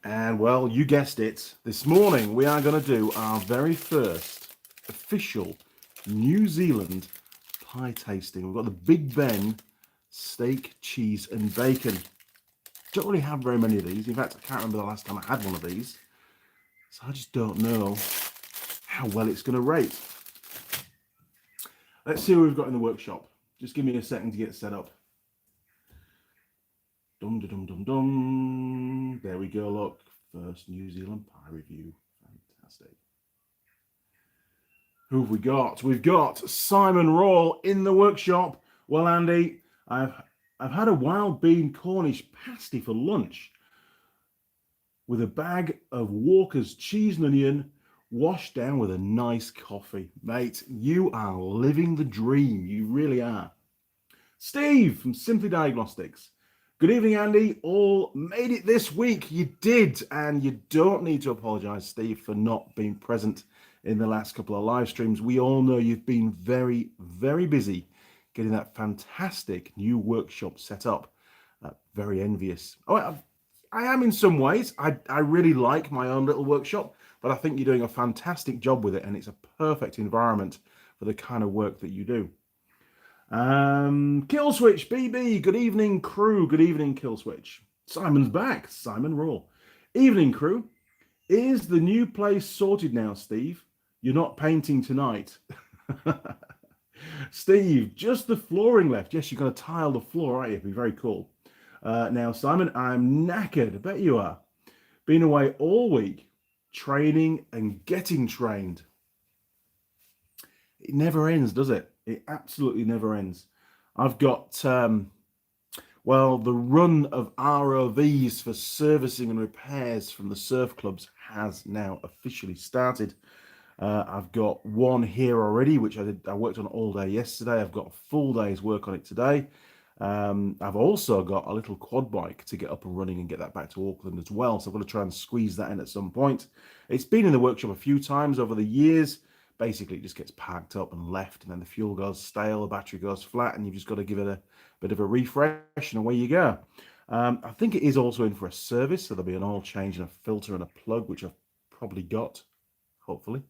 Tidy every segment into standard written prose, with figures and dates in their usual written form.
And well, you guessed it. This morning we are going to do our very first official New Zealand pie tasting. We've got the Big Ben steak, cheese and bacon. Don't really have very many of these. In fact, I can't remember the last time I had one of these. So I just don't know how well it's going to rate. Let's see what we've got in the workshop. Just give me a second to get set up. Dum dum dum dum. There we go. Look, first New Zealand pie review. Fantastic. Who have we got? We've got Simon Rawl in the workshop. Well, Andy, I've had a wild bean Cornish pasty for lunch with a bag of Walker's cheese and onion washed down with a nice coffee. Mate, you are living the dream. You really are. Steve from Simply Diagnostics. Good evening, Andy. All made it this week. You did, and you don't need to apologise, Steve, for not being present in the last couple of live streams. We all know you've been very, very busy getting that fantastic new workshop set up. Very envious. Oh, I am in some ways. I really like my own little workshop, but I think you're doing a fantastic job with it, and it's a perfect environment for the kind of work that you do. Killswitch BB, good evening, crew. Good evening, Killswitch. Simon's back. Simon Raw. Evening, crew. Is the new place sorted now, Steve? You're not painting tonight. Steve, just the flooring left. Yes, you're going to tile the floor, aren't you? It'd be very cool. Now, Simon, I'm knackered. I bet you are. Been away all week, training and getting trained. It never ends, does it? It absolutely never ends. I've got, well, the run of ROVs for servicing and repairs from the surf clubs has now officially started. I've got one here already, which I worked on all day yesterday. I've got a full day's work on it today. I've also got a little quad bike to get up and running and get that back to Auckland as well. So I'm going to try and squeeze that in at some point. It's been in the workshop a few times over the years. Basically, it just gets packed up and left, and then the fuel goes stale, the battery goes flat, and you've just got to give it a bit of a refresh, and away you go. I think it is also in for a service, so there'll be an oil change and a filter and a plug, which I've probably got, hopefully.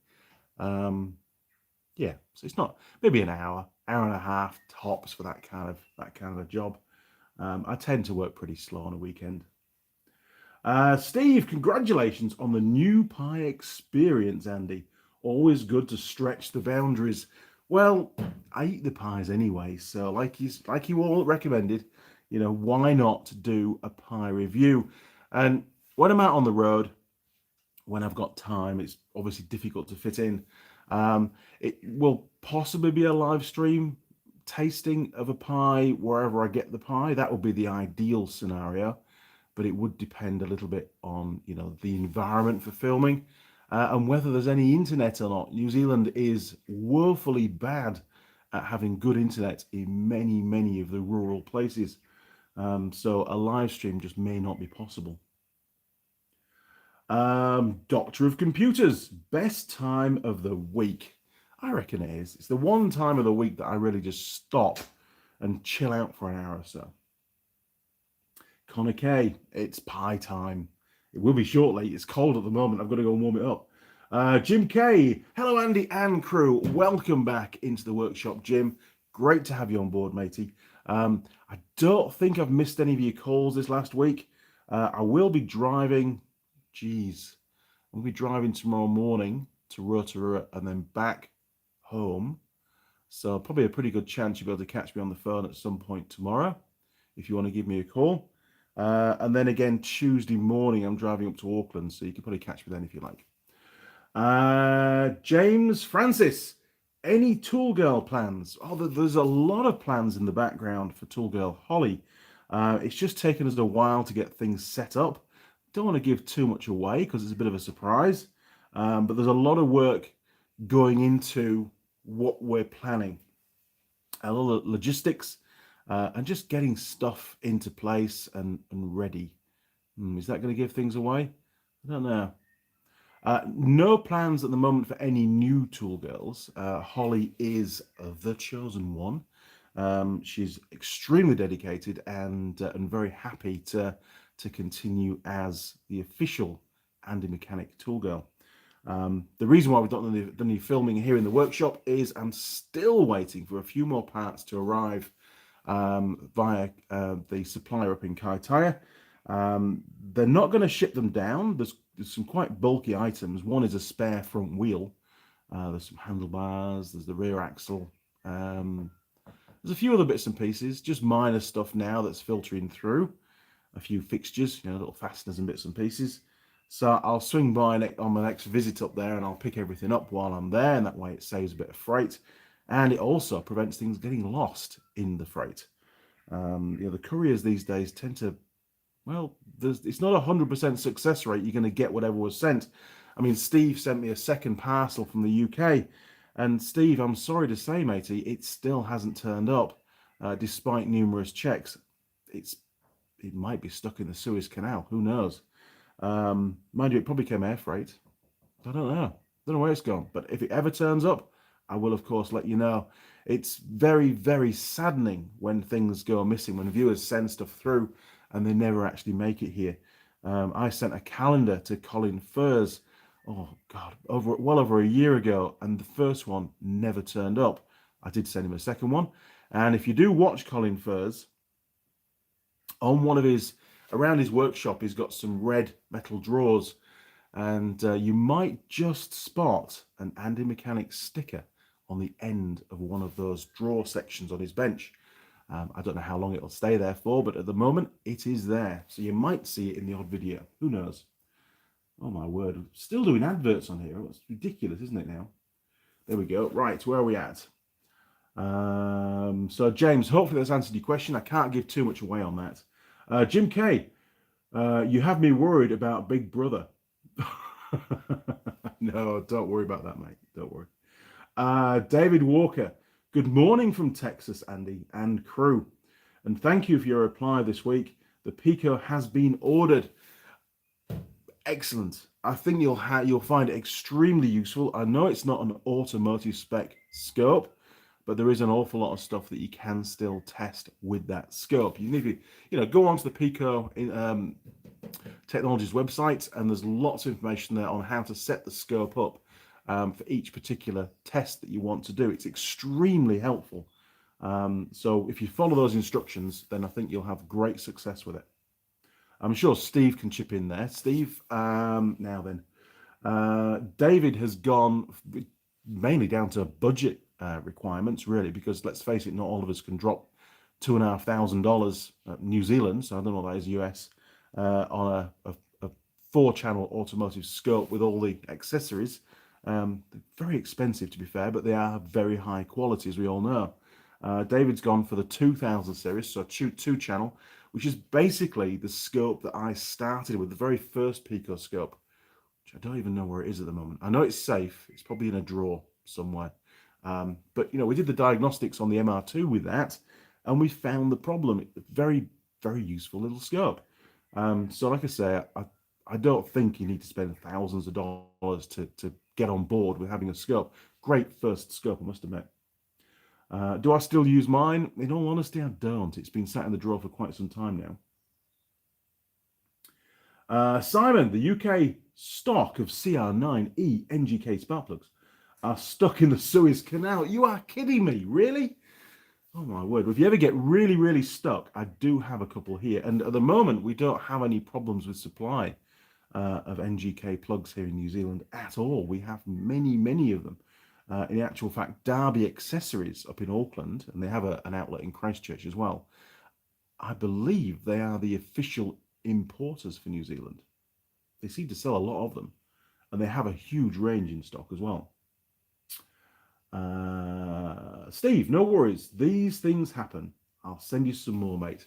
Yeah, so it's not maybe an hour and a half tops for that kind of a job. I tend to work pretty slow on a weekend. Steve, congratulations on the new pie experience, Andy. Always good to stretch the boundaries. Well, I eat the pies anyway, so like you all recommended, you know, why not do a pie review? And when I'm out on the road, when I've got time, it's obviously difficult to fit in. It will possibly be a live stream tasting of a pie wherever I get the pie. That would be the ideal scenario, but it would depend a little bit on, you know, the environment for filming. And whether there's any internet or not. New Zealand is woefully bad at having good internet in many, many of the rural places. So a live stream just may not be possible. Doctor of Computers, best time of the week. I reckon it is. It's the one time of the week that I really just stop and chill out for an hour or so. Connor K, it's pie time. It will be shortly. It's cold at the moment. I've got to go and warm it up. Jim K. Hello, Andy and crew. Welcome back into the workshop, Jim. Great to have you on board, matey. I don't think I've missed any of your calls this last week. I will be driving. I'll be driving tomorrow morning to Rotorua and then back home. So probably a pretty good chance you'll be able to catch me on the phone at some point tomorrow if you want to give me a call. And then again, Tuesday morning, I'm driving up to Auckland, so you can probably catch me then if you like. James Francis, any Tool Girl plans? Oh, there's a lot of plans in the background for Tool Girl Holly. It's just taken us a while to get things set up. Don't want to give too much away because it's a bit of a surprise. But there's a lot of work going into what we're planning. A lot of logistics. And just getting stuff into place and ready. Is that going to give things away? I don't know. No plans at the moment for any new Tool Girls. Holly is the chosen one. She's extremely dedicated and very happy to to continue as the official Andy Mechanic Tool Girl. The reason why we've not done any filming here in the workshop is I'm still waiting for a few more parts to arrive via the supplier up in Kaitaia. They're not going to ship them down. There's some quite bulky items. One is a spare front wheel. There's some handlebars. There's the rear axle. There's a few other bits and pieces, just minor stuff now that's filtering through. A few fixtures, little fasteners and bits and pieces. So I'll swing by on my next visit up there and I'll pick everything up while I'm there, and that way it saves a bit of freight. And it also prevents things getting lost in the freight. The couriers these days tend to, it's not a 100% success rate. You're going to get whatever was sent. I mean, Steve sent me a second parcel from the UK. And Steve, I'm sorry to say, matey, it still hasn't turned up, despite numerous checks. It might be stuck in the Suez Canal. Who knows? Mind you, it probably came air freight. I don't know. Don't know where it's gone. But if it ever turns up, I will, of course, let you know. It's very, very saddening when things go missing, when viewers send stuff through and they never actually make it here. I sent a calendar to Colin Furs, oh God, well over a year ago, and the first one never turned up. I did send him a second one. And if you do watch Colin Furs, on one of around his workshop, he's got some red metal drawers, and you might just spot an Andy Mechanic sticker on the end of one of those drawer sections on his bench. I don't know how long it'll stay there for, but at the moment it is there. So you might see it in the odd video. Who knows? Oh my word, I'm still doing adverts on here. It's ridiculous, isn't it now? There we go. Right, where are we at? So James, hopefully that's answered your question. I can't give too much away on that. Jim K, you have me worried about Big Brother. No, don't worry about that, mate. Don't worry. David Walker, good morning from Texas, Andy and crew. And thank you for your reply this week. The Pico has been ordered. Excellent. I think you'll find it extremely useful. I know it's not an automotive spec scope, but there is an awful lot of stuff that you can still test with that scope. You need to, go onto the Pico Technologies website, and there's lots of information there on how to set the scope up for each particular test that you want to do. It's extremely helpful. So if you follow those instructions, then I think you'll have great success with it. I'm sure Steve can chip in there. Steve, now then, David has gone mainly down to budget requirements, really, because let's face it, not all of us can drop $2,500 New Zealand, so I don't know what that is US, on a 4-channel automotive scope with all the accessories. They're very expensive, to be fair, but they are very high quality, as we all know. David's gone for the 2000 series, so 2-channel, which is basically the scope that I started with, the very first Pico scope, which I don't even know where it is at the moment. I know it's safe. It's probably in a drawer somewhere. But, we did the diagnostics on the MR2 with that, and we found the problem. It's a very, very useful little scope. So like I say, I don't think you need to spend thousands of dollars to get on board with having a scope. Great first scope, I must admit. Do I still use mine? In all honesty, I don't. It's been sat in the drawer for quite some time now. Simon, the UK stock of CR9E NGK spark plugs are stuck in the Suez Canal. You are kidding me, really? Oh my word. If you ever get really, really stuck, I do have a couple here. And at the moment, we don't have any problems with supply of NGK plugs here in New Zealand at all. We have many, many of them. In actual fact, Derby Accessories up in Auckland, and they have an outlet in Christchurch as well. I believe they are the official importers for New Zealand. They seem to sell a lot of them, and they have a huge range in stock as well. Steve, no worries. These things happen. I'll send you some more, mate.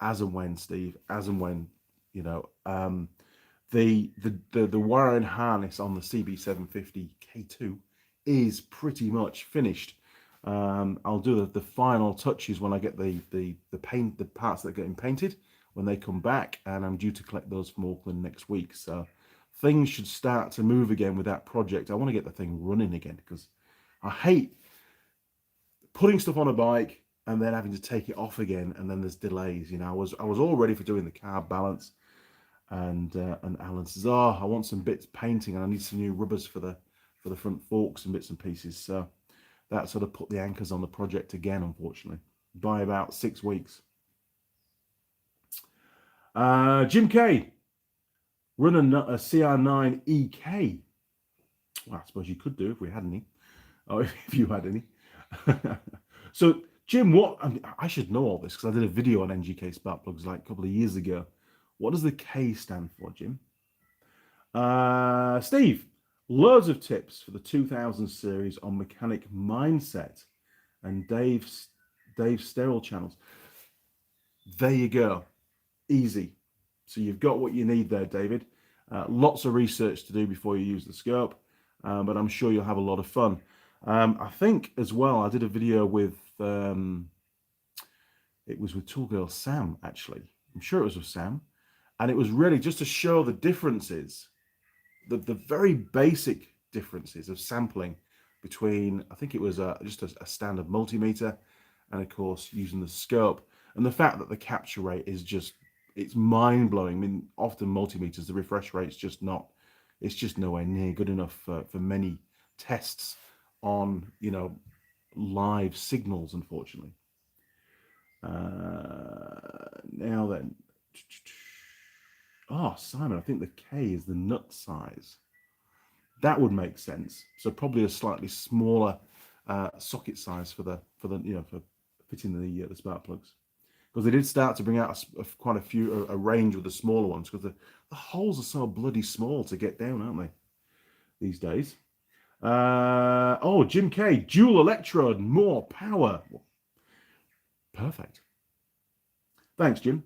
As and when, Steve. As and when, the wiring harness on the CB750 K2 is pretty much finished. I'll do the final touches when I get the parts that are getting painted when they come back, and I'm due to collect those from Auckland next week. So things should start to move again with that project. I want to get the thing running again because I hate putting stuff on a bike and then having to take it off again, and then there's delays. You know, I was all ready for doing the carb balance, and Alan says, "Oh, I want some bits painting, and I need some new rubbers for the front forks and bits and pieces." So that sort of put the anchors on the project again, unfortunately, by about 6 weeks. Jim K, run a CR9 EK. Well, I suppose you could do if we had any, or if you had any. So, Jim, I should know all this because I did a video on NGK spark plugs like a couple of years ago. What does the K stand for, Jim? Steve, loads of tips for the 2000 series on mechanic mindset and Dave's sterile channels. There you go. Easy. So you've got what you need there, David. Lots of research to do before you use the scope, but I'm sure you'll have a lot of fun. I think as well, I did a video with, it was with Tool Girl Sam, actually. I'm sure it was with Sam. And it was really just to show the differences, the very basic differences of sampling between, I think it was just a standard multimeter and, of course, using the scope. And the fact that the capture rate is just, it's mind-blowing. I mean, often multimeters, the refresh rate's just not, it's just nowhere near good enough for many tests on, you know, live signals, unfortunately. Now then, oh, Simon, I think the K is the nut size. That would make sense. So probably a slightly smaller socket size for the you know, for fitting the spark plugs, because they did start to bring out quite a range with the smaller ones, because the holes are so bloody small to get down, aren't they, these days? Oh, Jim K, dual electrode, more power. Perfect. Thanks, Jim.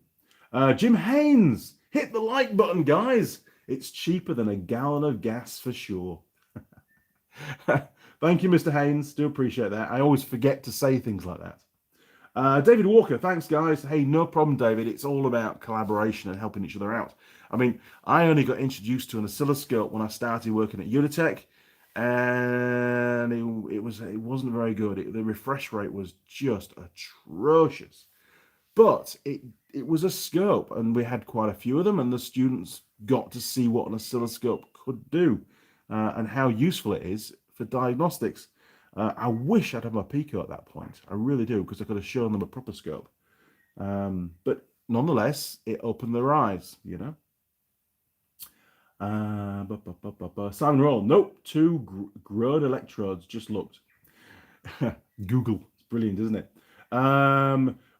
Jim Haynes, hit the like button, guys. It's cheaper than a gallon of gas for sure. Thank you, Mr. Haynes. Do appreciate that. I always forget to say things like that. David Walker, thanks, guys. Hey, no problem, David. It's all about collaboration and helping each other out. I mean, I only got introduced to an oscilloscope when I started working at Unitech, and it wasn't very good. The refresh rate was just atrocious. But it was a scope, and we had quite a few of them, and the students got to see what an oscilloscope could do and how useful it is for diagnostics. I wish I'd had my Pico at that point. I really do, because I could have shown them a proper scope. But nonetheless, it opened their eyes, you know. Simon Roll, nope, 2 grown electrodes, just looked. Google, it's brilliant, isn't it?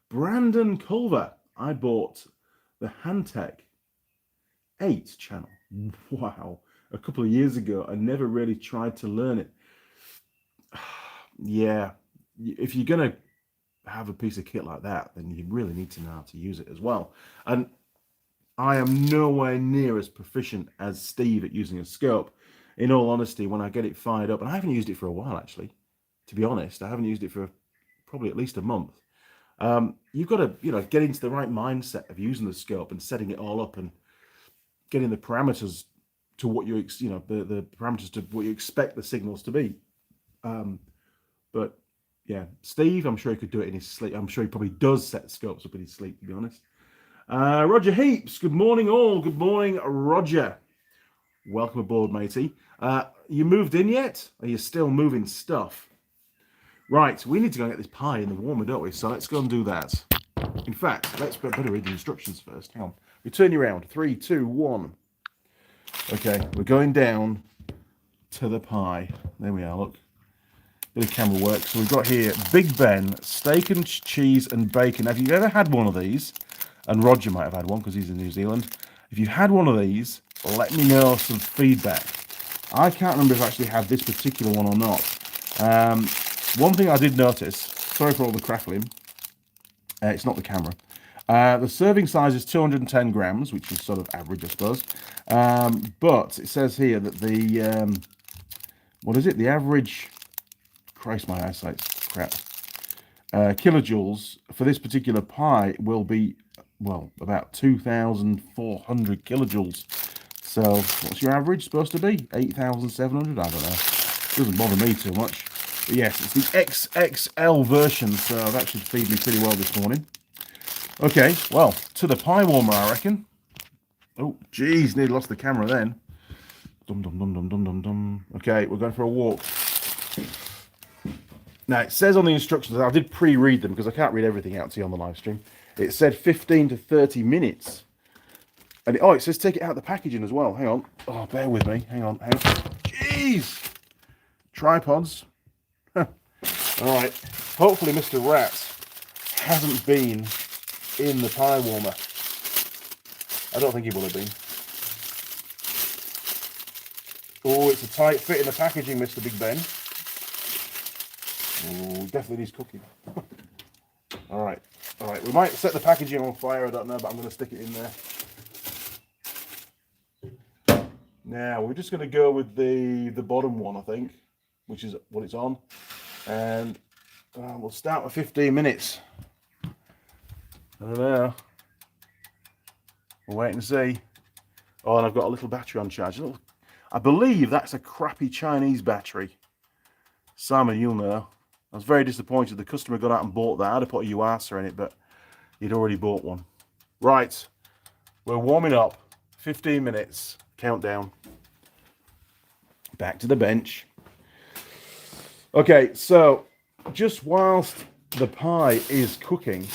Brandon Culver, I bought the Handtech 8 channel. Wow, a couple of years ago. I never really tried to learn it. Yeah, if you're going to have a piece of kit like that, then you really need to know how to use it as well. And I am nowhere near as proficient as Steve at using a scope. In all honesty, when I get it fired up, and I haven't used it for a while, actually, to be honest, I haven't used it for probably at least a month. You've got to, you know, get into the right mindset of using the scope and setting it all up and getting the parameters to what you, the parameters to what you expect the signals to be. But yeah, Steve, I'm sure he could do it in his sleep. I'm sure he probably does set scopes up in his sleep, to be honest. Roger Heaps, good morning all. Good morning, Roger. Welcome aboard, matey. You moved in yet? Are you still moving stuff? Right, we need to go and get this pie in the warmer, don't we? So let's go and do that. In fact, let's better read the instructions first. Hang on. We turn you around. 3, 2, 1. Okay, we're going down to the pie. There we are, look. Bit of camera work. So we've got here Big Ben, steak and cheese and bacon. Have you ever had one of these? And Roger might have had one because he's in New Zealand. If you've had one of these, let me know some feedback. I can't remember if I actually had this particular one or not. One thing I did notice, sorry for all the crackling, it's not the camera. The serving size is 210 grams, which is sort of average, I suppose. But it says here that the, what is it? The average, Christ, my eyesight's crap. Kilojoules for this particular pie will be, well, about 2,400 kilojoules. So what's your average supposed to be? 8,700? I don't know. Doesn't bother me too much. Yes, it's the XXL version, so that should feed me pretty well this morning. Okay, well, to the pie warmer, I reckon. Oh, geez, nearly lost the camera then. Dum dum dum dum dum dum dum. Okay, we're going for a walk. Now, it says on the instructions, I did pre-read them because I can't read everything out to you on the live stream. It said 15 to 30 minutes. And it says take it out of the packaging as well. Hang on. Oh, bear with me. Hang on. Jeez. Tripods. All right. Hopefully Mr. Rat hasn't been in the pie warmer. I don't think he will have been. Oh, it's a tight fit in the packaging, Mr. Big Ben. Oh, definitely needs cooking. All right. We might set the packaging on fire, I don't know, but I'm going to stick it in there. Now, we're just going to go with the bottom one, I think, which is what it's on. And we'll start with 15 minutes. I don't know. We'll wait and see. Oh, and I've got a little battery on charge. I believe that's a crappy Chinese battery. Simon, you'll know. I was very disappointed. The customer got out and bought that. I'd have put a UASA in it, but he'd already bought one. Right. We're warming up. 15 minutes. Countdown. Back to the bench. Okay, so just whilst the pie is cooking,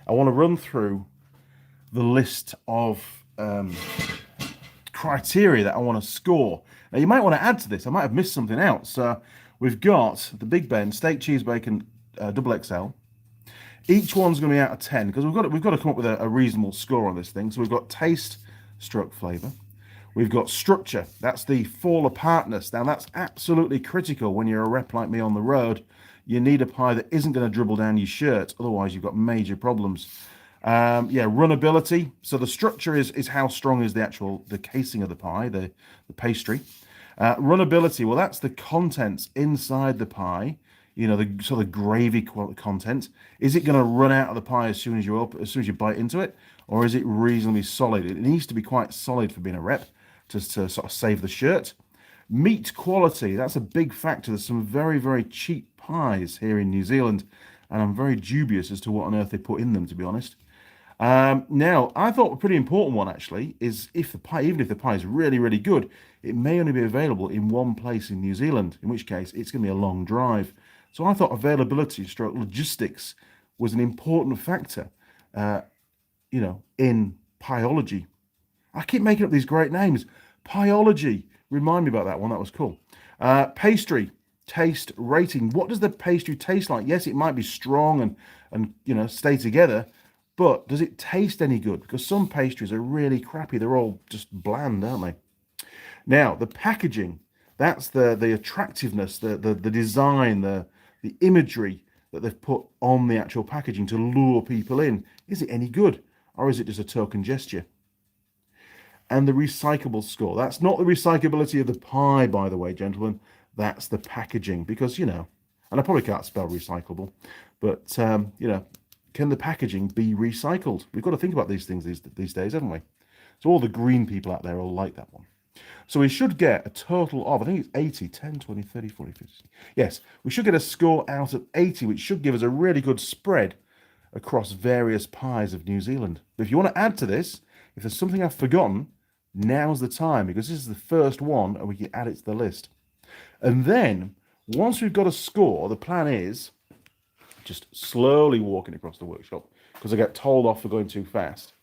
I want to run through the list of criteria that I want to score. Now, you might want to add to this. I might have missed something out. So we've got the Big Ben, steak, cheese, bacon, double XL. Each one's going to be out of 10 because we've got to come up with a reasonable score on this thing. So we've got taste, stroke, flavour. We've got structure. That's the fall apartness. Now, that's absolutely critical when you're a rep like me on the road. You need a pie that isn't going to dribble down your shirt. Otherwise, you've got major problems. Runnability. So the structure is how strong is the casing of the pie, the pastry. Runnability. Well, that's the contents inside the pie. You know, the sort of gravy content. Is it going to run out of the pie as soon as you bite into it, or is it reasonably solid? It needs to be quite solid for being a rep to sort of save the shirt. Meat quality. That's a big factor. There's some very, very cheap pies here in New Zealand, and I'm very dubious as to what on earth they put in them, to be honest. Now, I thought a pretty important one actually is even if the pie is really, really good, it may only be available in one place in New Zealand, in which case it's going to be a long drive. So I thought availability stroke logistics was an important factor, in pieology. I keep making up these great names. Pieology. Remind me about that one. That was cool. Pastry. Taste rating. What does the pastry taste like? Yes, it might be strong and stay together, but does it taste any good? Because some pastries are really crappy. They're all just bland, aren't they? Now, the packaging. That's the attractiveness, the design, the imagery that they've put on the actual packaging to lure people in. Is it any good? Or is it just a token gesture? And the recyclable score. That's not the recyclability of the pie, by the way, gentlemen. That's the packaging. Because, and I probably can't spell recyclable, but, can the packaging be recycled? We've got to think about these things these days, haven't we? So all the green people out there all like that one. So we should get a total of, I think it's 80, 10, 20, 30, 40, 50. Yes, we should get a score out of 80, which should give us a really good spread across various pies of New Zealand. But if you want to add to this, if there's something I've forgotten, now's the time, because this is the first one and we can add it to the list. And then, once we've got a score, the plan is just slowly walking across the workshop, because I get told off for going too fast.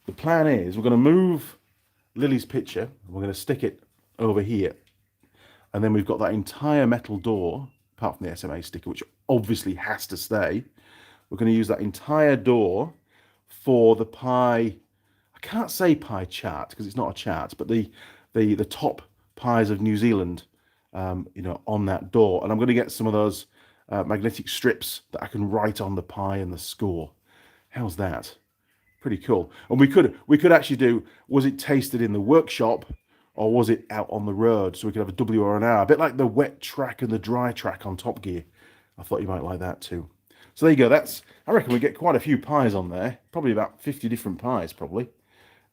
The plan is we're going to move Lily's picture, and we're going to stick it over here. And then we've got that entire metal door, apart from the SMA sticker, which obviously has to stay. We're going to use that entire door for the pie. I can't say pie chart because it's not a chart, but the top pies of New Zealand, on that door. And I'm going to get some of those magnetic strips that I can write on the pie and the score. How's that? Pretty cool. And we could actually do, was it tasted in the workshop or was it out on the road? So we could have a W or an R, a bit like the wet track and the dry track on Top Gear. I thought you might like that too. So there you go. I reckon we get quite a few pies on there. Probably about 50 different pies, probably.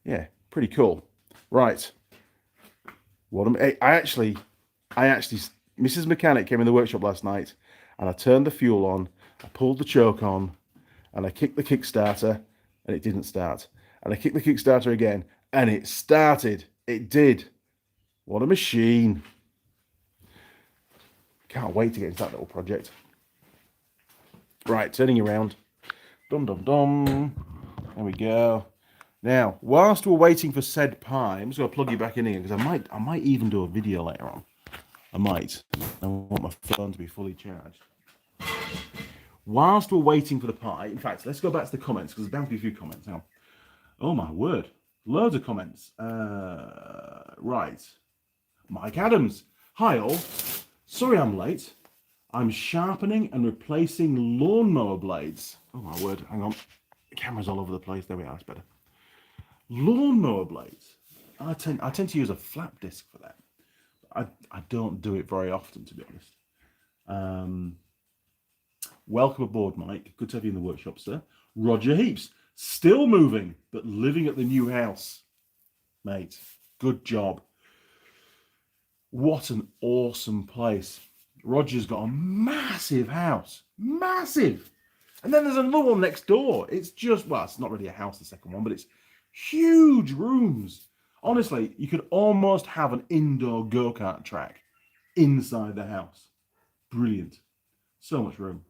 Yeah, pretty cool. Right. I actually Mrs. Mechanic came in the workshop last night, and I turned the fuel on, I pulled the choke on, and I kicked the Kickstarter, and it didn't start. And I kicked the Kickstarter again, and it started. It did. What a machine. Can't wait to get into that little project. Right, turning around. Dum dum dum. There we go. Now, whilst we're waiting for said pie, I'm just going to plug you back in here because I might even do a video later on. I might. I want my phone to be fully charged. Whilst we're waiting for the pie, in fact, let's go back to the comments because there's bound to be a few comments now. Oh my word, loads of comments. Right, Mike Adams. Hi all. Sorry I'm late. I'm sharpening and replacing lawnmower blades. Oh my word, hang on. The camera's all over the place. There we are, it's better. Lawnmower blades. I tend to use a flap disc for that. I don't do it very often, to be honest. Welcome aboard, Mike. Good to have you in the workshop, sir. Roger Heaps. Still moving, but living at the new house. Mate, good job. What an awesome place. Roger's got a massive house. Massive. And then there's another one next door. It's just, well, it's not really a house, the second one, but it's huge rooms. Honestly, you could almost have an indoor go-kart track inside the house. Brilliant. So much room.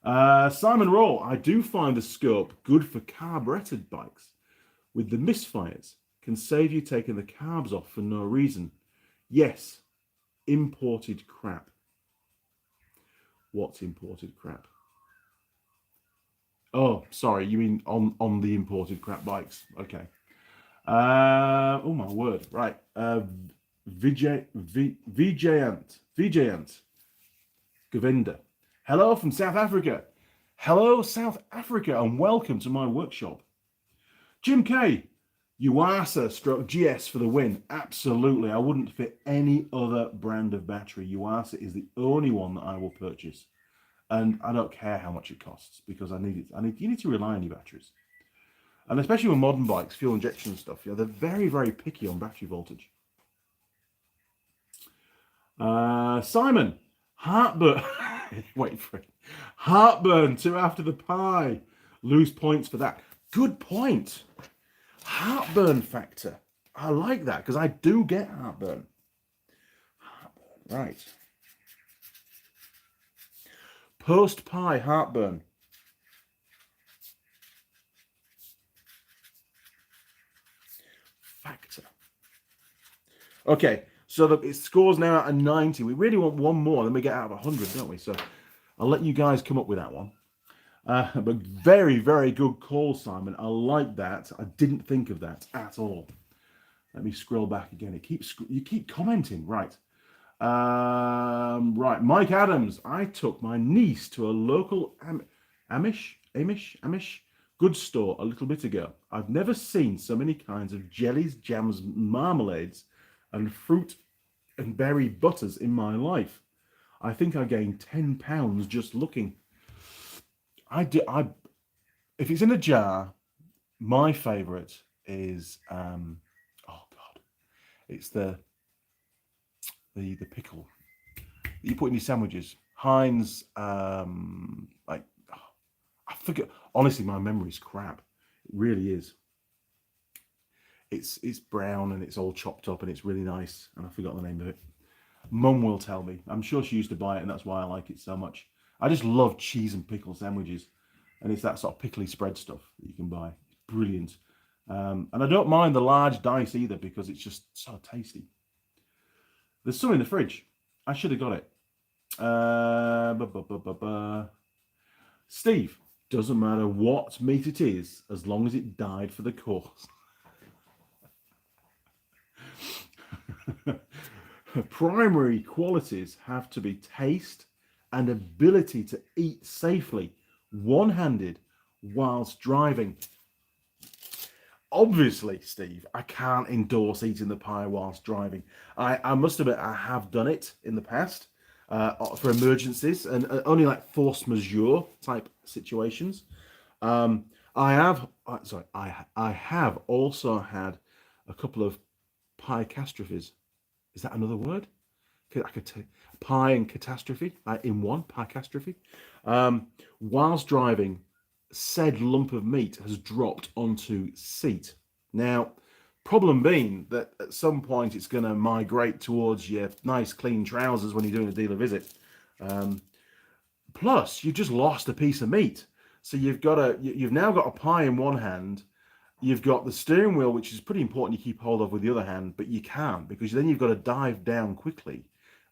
Simon Roll, I do find the scope good for carburetted bikes. With the misfires, can save you taking the carbs off for no reason. Yes, imported crap. What's imported crap? Oh, sorry, you mean on the imported crap bikes. Okay. Oh my word. Right. Vijayant Govinda. Hello from South Africa. Hello, South Africa, and welcome to my workshop. Jim K. Yuasa stroke GS for the win. Absolutely. I wouldn't fit any other brand of battery. Yuasa is the only one that I will purchase. And I don't care how much it costs because I need it. You need to rely on your batteries. And especially with modern bikes, fuel injection stuff, they're very, very picky on battery voltage. Simon, heartburn. Wait for it. Heartburn to after the pie. Lose points for that. Good point. Heartburn factor. I like that because I do get heartburn. Right. Post pie heartburn. Factor. Okay, so it scores now out of 90. We really want one more, then we get out of 100, don't we? So I'll let you guys come up with that one. But very, very good call, Simon. I like that. I didn't think of that at all. Let me scroll back again. You keep commenting, right? Right, Mike Adams. I took my niece to a local Amish goods store a little bit ago. I've never seen so many kinds of jellies, jams, marmalades, and fruit and berry butters in my life. I think I gained 10 pounds just looking. If it's in a jar, my favorite is oh god, it's the pickle that you put in your sandwiches. Heinz, I forget. Honestly, my memory's crap. It really is. It's brown and it's all chopped up and it's really nice. And I forgot the name of it. Mum will tell me. I'm sure she used to buy it and that's why I like it so much. I just love cheese and pickle sandwiches. And it's that sort of pickly spread stuff that you can buy. It's brilliant. And I don't mind the large dice either because it's just so tasty. There's some in the fridge. I should have got it. Steve, doesn't matter what meat it is as long as it died for the cause. Primary qualities have to be taste and ability to eat safely, one-handed, whilst driving. Obviously, Steve, I can't endorse eating the pie whilst driving. I must admit, I have done it in the past for emergencies and only like force majeure type situations. I have also had a couple of pie catastrophes. Is that another word? pie and catastrophe in one, pie catastrophe. Whilst driving, said lump of meat has dropped onto seat. Now, problem being that at some point it's going to migrate towards your nice clean trousers when you're doing a dealer visit. Plus, you've just lost a piece of meat. So you've now got a pie in one hand. You've got the steering wheel, which is pretty important you keep hold of with the other hand, but you can't because then you've got to dive down quickly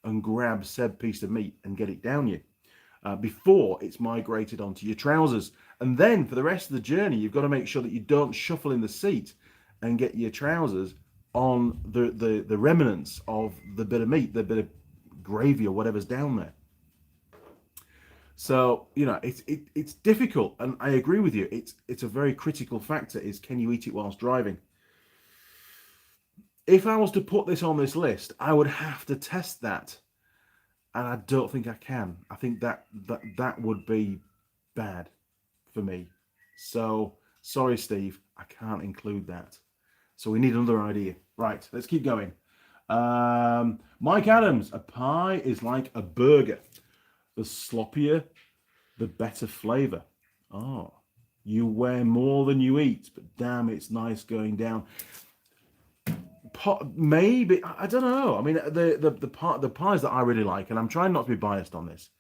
and grab said piece of meat and get it down you before it's migrated onto your trousers. And then for the rest of the journey, you've got to make sure that you don't shuffle in the seat and get your trousers on the remnants of the bit of meat, the bit of gravy or whatever's down there. So, you know, it's difficult, and I agree with you. It's a very critical factor is, can you eat it whilst driving? If I was to put this on this list, I would have to test that, and I don't think I can. I think that would be bad for me. So, sorry, Steve, I can't include that. So we need another idea. Right, let's keep going. Mike Adams, a pie is like a burger. The sloppier, the better flavor. Oh, you wear more than you eat, but damn, it's nice going down. Maybe, I don't know. I mean, the pies that I really like, and I'm trying not to be biased on this.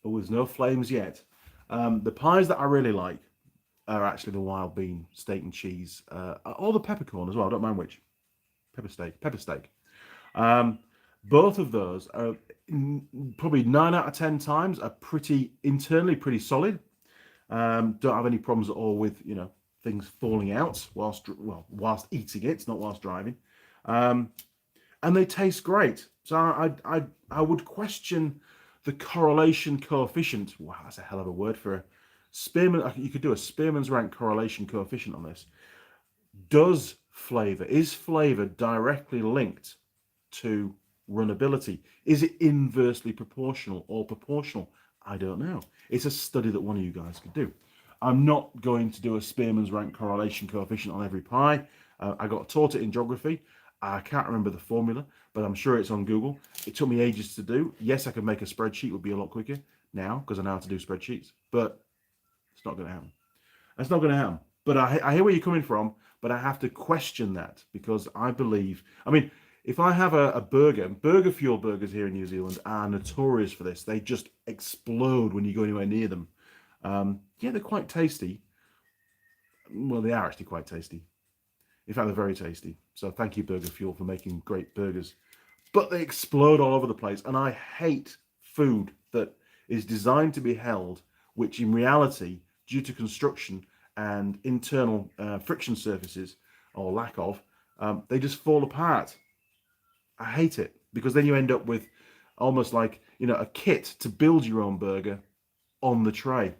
Oh, there's no flames yet. The pies that I really like are actually the wild bean steak and cheese, or the peppercorn as well. I don't mind which. Pepper steak. Both of those are probably 9 out of 10 times are internally pretty solid. Don't have any problems at all with, you know, things falling out whilst eating it, not whilst driving. And they taste great. So I would question the correlation coefficient. Wow, that's a hell of a word for a Spearman. You could do a Spearman's rank correlation coefficient on this. Is flavor directly linked to runnability? Is it inversely proportional or proportional? I don't know. It's a study that one of you guys could do. I'm not going to do a Spearman's rank correlation coefficient on every pie. I got taught it in geography. I can't remember the formula, but I'm sure it's on Google. It took me ages to do. Yes, I could make a spreadsheet. It would be a lot quicker now because I know how to do spreadsheets, but it's not going to happen. That's not going to happen. But I hear where you're coming from, but I have to question that because I believe, I mean, if I have a burger fuel burgers here in New Zealand are notorious for this. They just explode when you go anywhere near them. Yeah, they're quite tasty. Well, they are actually quite tasty. In fact, they're very tasty. So thank you, Burger Fuel, for making great burgers. But they explode all over the place. And I hate food that is designed to be held, which in reality, due to construction and internal friction surfaces, or lack of, they just fall apart. I hate it because then you end up with almost like, you know, a kit to build your own burger on the tray.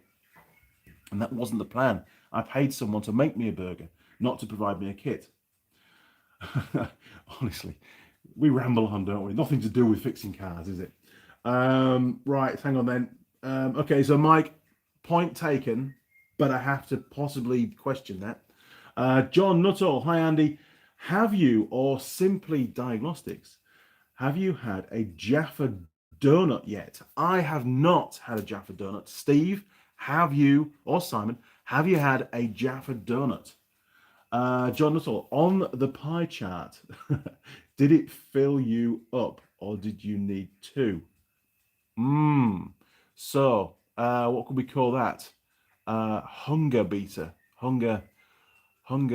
And that wasn't the plan. I paid someone to make me a burger, not to provide me a kit. Honestly, we ramble on, don't we? Nothing to do with fixing cars, is it? Right, hang on then. Okay, so Mike, point taken, but I have to possibly question that. John Nuttall, hi Andy. Have you, or simply Diagnostics, have you had a Jaffa donut yet? I have not had a Jaffa donut. Steve, have you, or Simon, have you had a Jaffa donut? John Nuttall, on the pie chart, did it fill you up or did you need two? So, what could we call that? Hunger beater. Hunger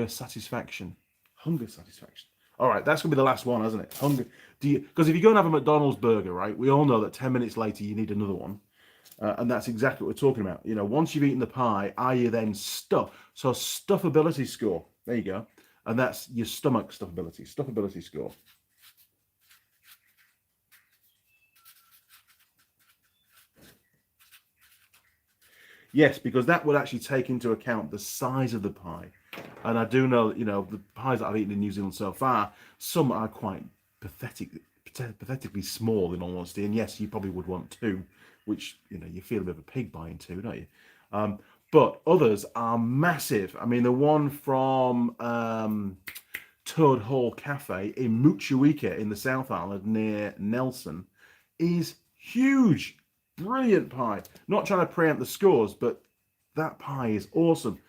satisfaction. Hunger satisfaction. All right, that's going to be the last one, isn't it? Hunger. Because if you go and have a McDonald's burger, right, we all know that 10 minutes later you need another one. And that's exactly what we're talking about. You know, once you've eaten the pie, are you then stuffed? So stuffability score. There you go. And that's your stomach stuffability score. Yes, because that would actually take into account the size of the pie. And I do know that, you know, the pies that I've eaten in New Zealand so far, some are quite pathetically small in all honesty. And yes, you probably would want two, which, you know, you feel a bit of a pig buying two, don't you? But others are massive. I mean, the one from Toad Hall Cafe in Motueka in the South Island near Nelson is huge. Brilliant pie. Not trying to preempt the scores, but that pie is awesome.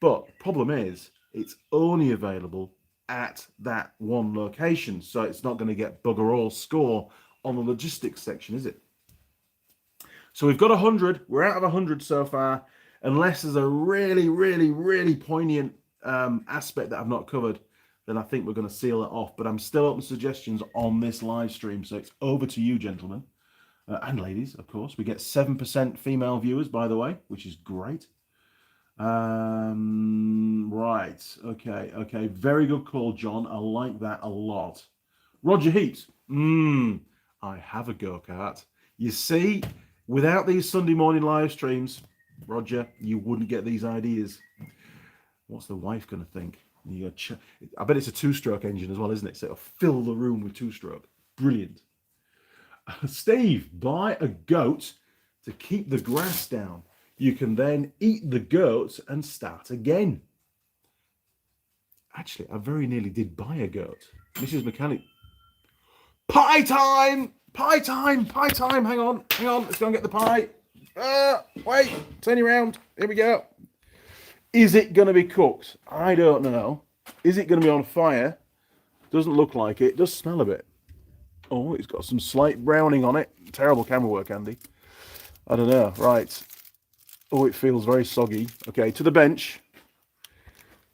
But problem is, it's only available at that one location, so it's not going to get bugger all score on the logistics section, is it? So we've got 100. We're out of 100 so far, unless there's a really, really, really poignant aspect that I've not covered, then I think we're going to seal it off. But I'm still open to suggestions on this live stream, so it's over to you, gentlemen. And ladies, of course. We get 7% female viewers, by the way, which is great. Right. Okay. Very good call, John. I like that a lot. Roger Heaps. I have a go-kart. You see, without these Sunday morning live streams, Roger, you wouldn't get these ideas. What's the wife going to think? I bet it's a two-stroke engine as well, isn't it? So it'll fill the room with two-stroke. Brilliant. Steve, buy a goat to keep the grass down. You can then eat the goat and start again. Actually, I very nearly did buy a goat. Mrs. Mechanic. Pie time! Pie time! Pie time! Hang on. Let's go and get the pie. Wait, turn you around. Here we go. Is it going to be cooked? I don't know. Is it going to be on fire? Doesn't look like it. It does smell a bit. Oh, it's got some slight browning on it. Terrible camera work, Andy. I don't know. Right. Oh, it feels very soggy. Okay, to the bench.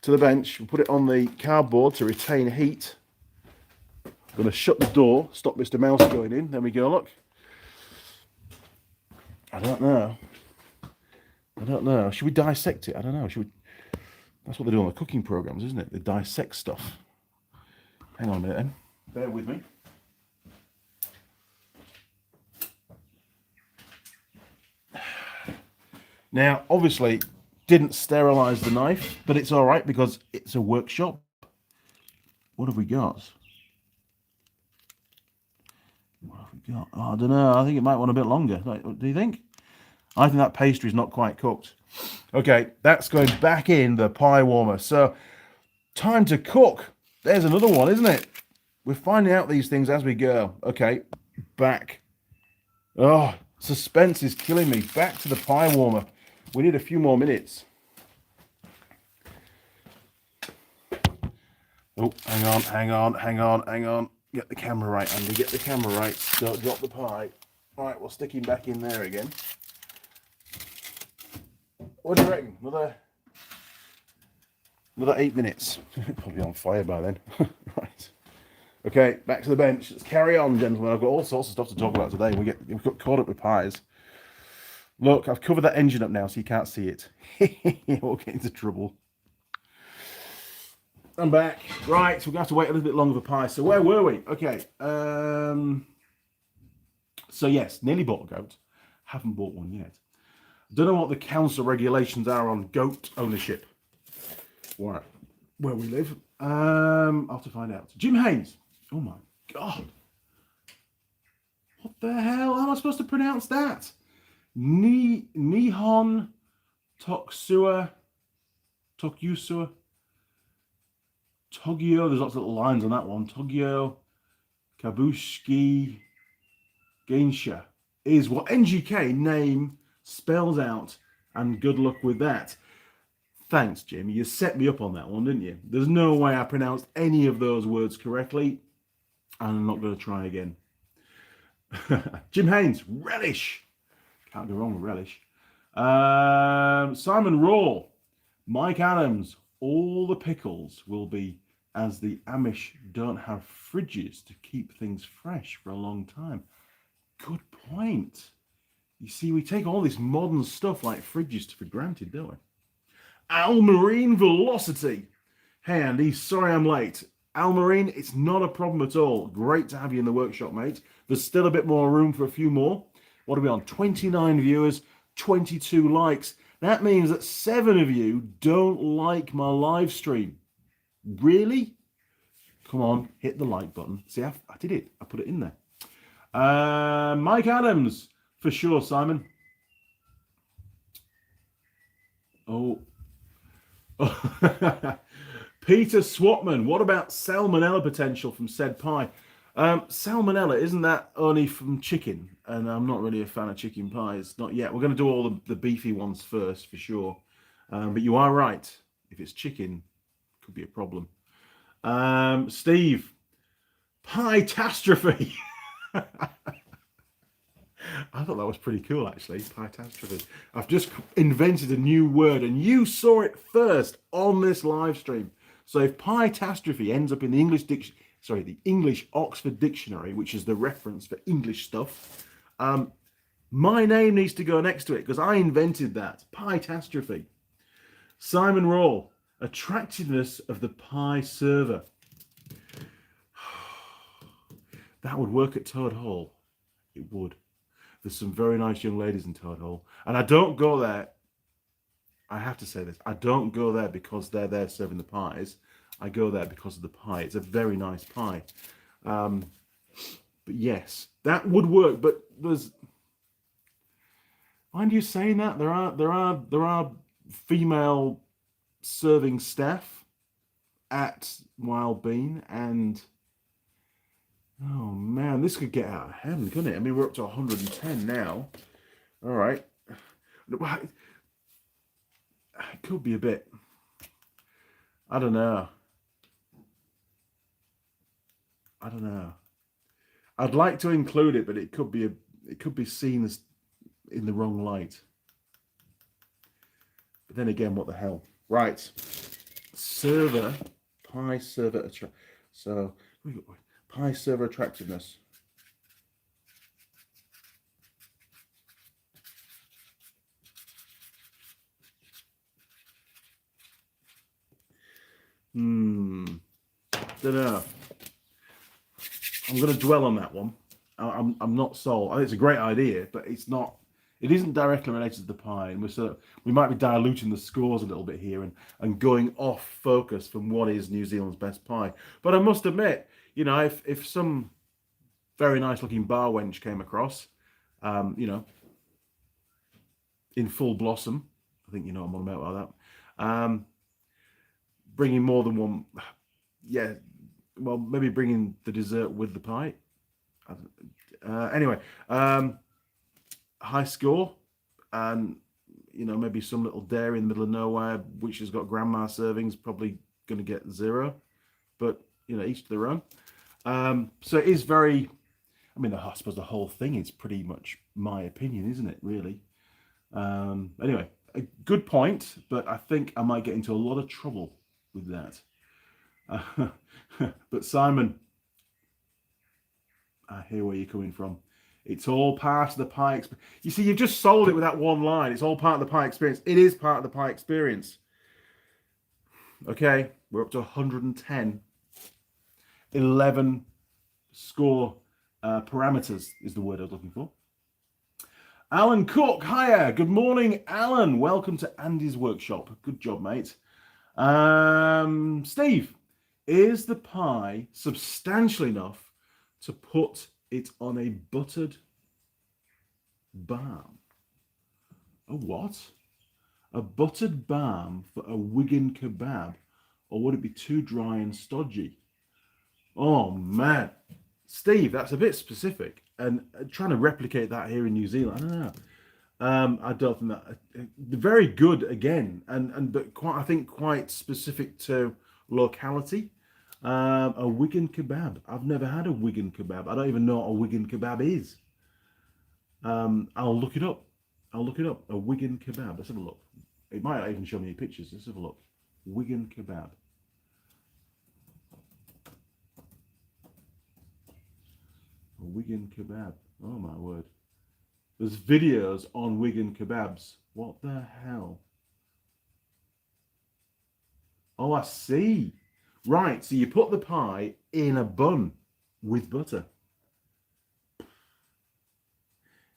We'll put it on the cardboard to retain heat. I'm going to shut the door, stop Mr. Mouse going in. There we go, look. I don't know. Should we dissect it? I don't know. That's what they do on the cooking programs, isn't it? They dissect stuff. Hang on a minute then. Bear with me. Now, obviously, didn't sterilize the knife, but it's all right because it's a workshop. What have we got? Oh, I don't know. I think it might want a bit longer. Do you think? I think that pastry's not quite cooked. Okay, that's going back in the pie warmer. So, time to cook. There's another one, isn't it? We're finding out these things as we go. Okay, back. Oh, suspense is killing me. Back to the pie warmer. We need a few more minutes. Oh, hang on. Get the camera right, Andy. Get the camera right. Don't drop the pie. All right, we'll stick him back in there again. What do you reckon? Another 8 minutes. Probably on fire by then. Right. Okay, back to the bench. Let's carry on, gentlemen. I've got all sorts of stuff to talk about today. We've got caught up with pies. Look, I've covered that engine up now so you can't see it. We'll get into trouble. I'm back. Right, so we're going to have to wait a little bit longer for pie. So where were we? Okay. So yes, nearly bought a goat. Haven't bought one yet. Don't know what the council regulations are on goat ownership. Where we live. I'll have to find out. Jim Haynes. Oh my God. What the hell? How am I supposed to pronounce that? Nihon Tokusua. Togyo. There's lots of little lines on that one. Togyo Kabushiki Gensha is what NGK name spells out, and good luck with that. Thanks, Jim. You set me up on that one, didn't you? There's no way I pronounced any of those words correctly, and I'm not going to try again. Jim Haynes, relish. Can't go wrong with relish. Simon Raw, Mike Adams, all the pickles will be as the Amish don't have fridges to keep things fresh for a long time. Good point. You see, we take all this modern stuff like fridges for granted, don't we? Al Marine Velocity. Hey, Andy, sorry I'm late. Al Marine, it's not a problem at all. Great to have you in the workshop, mate. There's still a bit more room for a few more. What are we on? 29 viewers, 22 likes. That means that 7 of you don't like my live stream. Really? Come on, hit the like button. See, I did it. I put it in there. Mike Adams, for sure, Simon. Oh. Peter Swatman, what about salmonella potential from said pie? Salmonella, isn't that only from chicken? And I'm not really a fan of chicken pies, not yet. We're going to do all the beefy ones first, for sure. But you are right. If it's chicken, it could be a problem. Steve, Pietastrophe. I thought that was pretty cool, actually. Pietastrophe. I've just invented a new word, and you saw it first on this live stream. So if pietastrophe ends up in the the English Oxford Dictionary, which is the reference for English stuff, my name needs to go next to it because I invented that. Pietastrophe. Simon Rawle, attractiveness of the pie server. That would work at Toad Hall. It would. There's some very nice young ladies in Toad Hall. And I don't go there, I have to say this, I don't go there because they're there serving the pies. I go there because of the pie. It's a very nice pie. But yes, that would work. But there's, mind you saying that, there are female serving staff at Wild Bean, and oh man, this could get out of hand, couldn't it? I mean, we're up to 110 now. All right. It could be a bit, I don't know. I'd like to include it, but it could be seen as in the wrong light. But then again, what the hell? Right. Server, pie server, so pie server attractiveness. Don't know. I'm going to dwell on that one. I'm not sold. I think it's a great idea, but it's not. It isn't directly related to the pie, and we might be diluting the scores a little bit here and going off focus from what is New Zealand's best pie. But I must admit, you know, if some very nice looking bar wench came across, you know, in full blossom, I think you know what I'm on about by that. Bringing more than one, yeah. Well, maybe bringing the dessert with the pie. Anyway, high score, and you know, maybe some little dairy in the middle of nowhere, which has got grandma servings, probably going to get 0. But you know, each to their own. So it is very. I mean, I suppose the whole thing is pretty much my opinion, isn't it? Really. Anyway, a good point, but I think I might get into a lot of trouble with that. But Simon, I hear where you're coming from. It's all part of the pie experience. You see, you've just sold it with that one line. It's all part of the pie experience. It is part of the pie experience. Okay, we're up to 110. 11 score parameters is the word I was looking for. Alan Cook, hiya. Good morning, Alan. Welcome to Andy's workshop. Good job, mate. Steve, is the pie substantial enough to put it on a buttered balm? A what? A buttered balm for a Wigan kebab? Or would it be too dry and stodgy? Oh, man. Steve, that's a bit specific. And trying to replicate that here in New Zealand, I don't know. I don't think that very good again, but I think quite specific to locality. A Wigan kebab. I've never had a Wigan kebab. I don't even know what a Wigan kebab is. I'll look it up. A Wigan kebab. Let's have a look. It might not even show me any pictures. Let's have a look. Wigan kebab. A Wigan kebab. Oh my word. There's videos on Wigan kebabs. What the hell? Oh, I see. Right, so you put the pie in a bun with butter.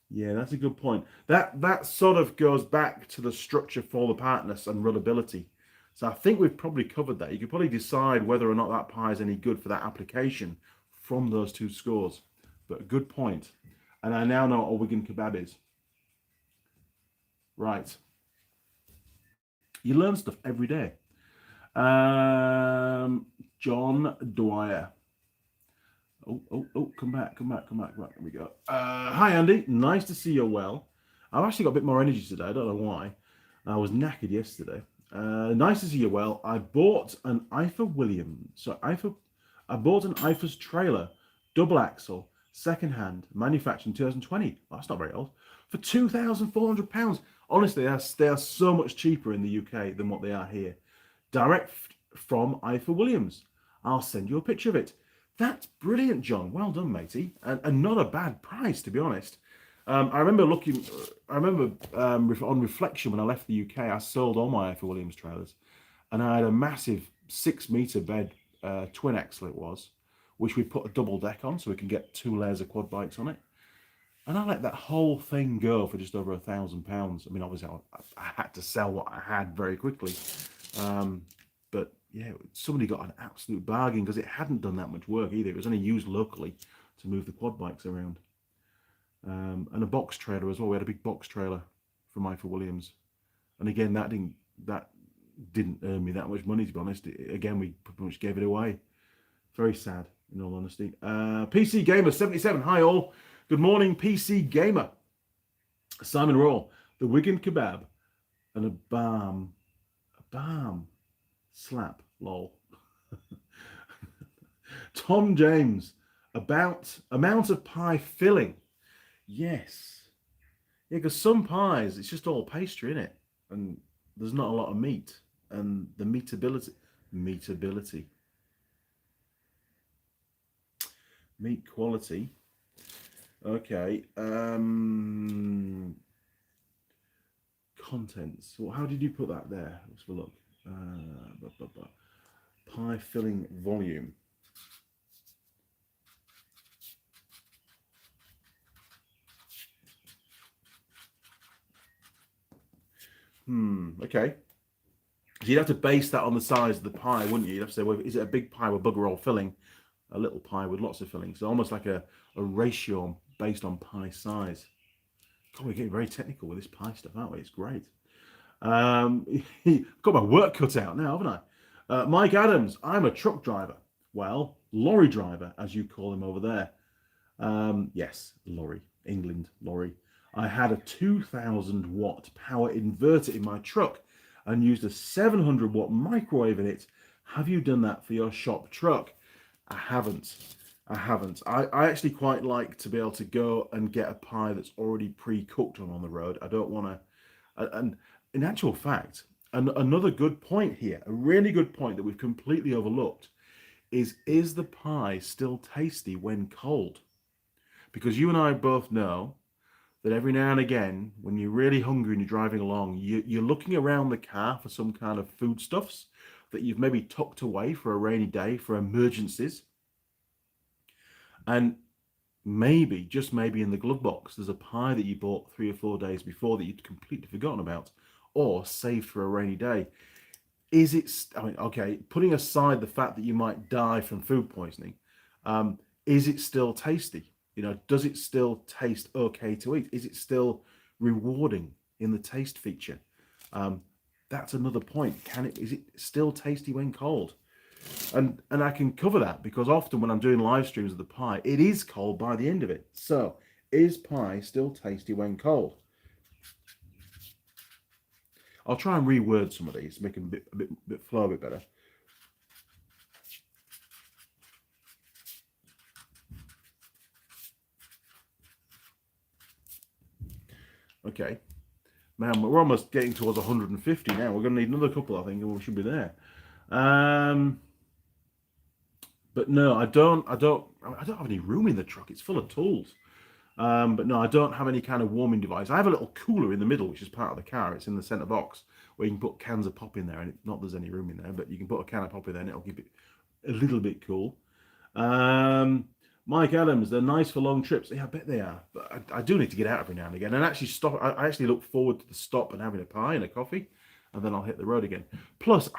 Yeah, that's a good point. That sort of goes back to the structure, fall apartness, and runnability. So I think we've probably covered that. You could probably decide whether or not that pie is any good for that application from those two scores. But a good point. And I now know what a Wigan kebab is. Right. You learn stuff every day. John Dwyer. Oh, come back. There we go. Hi, Andy. Nice to see you well. I've actually got a bit more energy today. I don't know why. I was knackered yesterday. Nice to see you well. I bought an IFA Williams. I bought an IFA's trailer, double axle, second hand, manufactured in 2020. Well, that's not very old. For £2,400. Honestly, they are so much cheaper in the UK than what they are here. Direct from IFA Williams. I'll send you a picture of it. That's brilliant, John. Well done, matey. And not a bad price, to be honest. I remember on reflection when I left the UK, I sold all my IFA Williams trailers. And I had a massive 6-metre bed, twin axle it was, which we put a double deck on so we can get 2 layers of quad bikes on it. And I let that whole thing go for just over £1,000. I mean, obviously, I had to sell what I had very quickly. But yeah, somebody got an absolute bargain because it hadn't done that much work either. It was only used locally to move the quad bikes around. And a box trailer as well. We had a big box trailer from IFA Williams. And again, that didn't earn me that much money, to be honest. Again, we pretty much gave it away. Very sad, in all honesty. PC Gamer 77. Hi all. Good morning, PC Gamer. Simon Raw, the Wigan kebab, and a balm slap, lol. Tom James, amount of pie filling. Yes. Yeah, because some pies, it's just all pastry, innit? And there's not a lot of meat. And the meat quality. Okay. Contents. Well, how did you put that there? Let's have a look. Pie filling volume. Okay. So you'd have to base that on the size of the pie, wouldn't you? You'd have to say, well, is it a big pie with bugger all filling? A little pie with lots of filling. So almost like a ratio based on pie size. God, we're getting very technical with this pie stuff, aren't we? It's great. Got my work cut out now, haven't I? Mike Adams, I'm a truck driver. Well, lorry driver, as you call him over there. Yes, lorry, England, lorry. I had a 2,000 watt power inverter in my truck and used a 700 watt microwave in it. Have you done that for your shop truck? I haven't. I actually quite like to be able to go and get a pie that's already pre-cooked on the road. I don't want to. And in actual fact, another good point here, a really good point that we've completely overlooked, is the pie still tasty when cold? Because you and I both know that every now and again, when you're really hungry and you're driving along, you're looking around the car for some kind of foodstuffs that you've maybe tucked away for a rainy day, for emergencies. And maybe, just maybe in the glove box, there's a pie that you bought 3 or 4 days before that you'd completely forgotten about or saved for a rainy day. Is it, I mean, okay, putting aside the fact that you might die from food poisoning, is it still tasty? You know, does it still taste okay to eat? Is it still rewarding in the taste feature? That's another point. Is it still tasty when cold? And I can cover that because often when I'm doing live streams of the pie, it is cold by the end of it. So, is pie still tasty when cold? I'll try and reword some of these, make them a bit flow a bit better. Okay, man, we're almost getting towards 150 now. We're going to need another couple, I think, and we should be there. But no, I don't have any room in the truck. It's full of tools. But no, I don't have any kind of warming device. I have a little cooler in the middle, which is part of the car. It's in the center box where you can put cans of pop in there, and not there's any room in there, but you can put a can of pop in there, and it'll keep it a little bit cool. Mike Adams, they're nice for long trips. Yeah, I bet they are. But I do need to get out every now and again, and actually stop. I actually look forward to the stop and having a pie and a coffee, and then I'll hit the road again. Plus,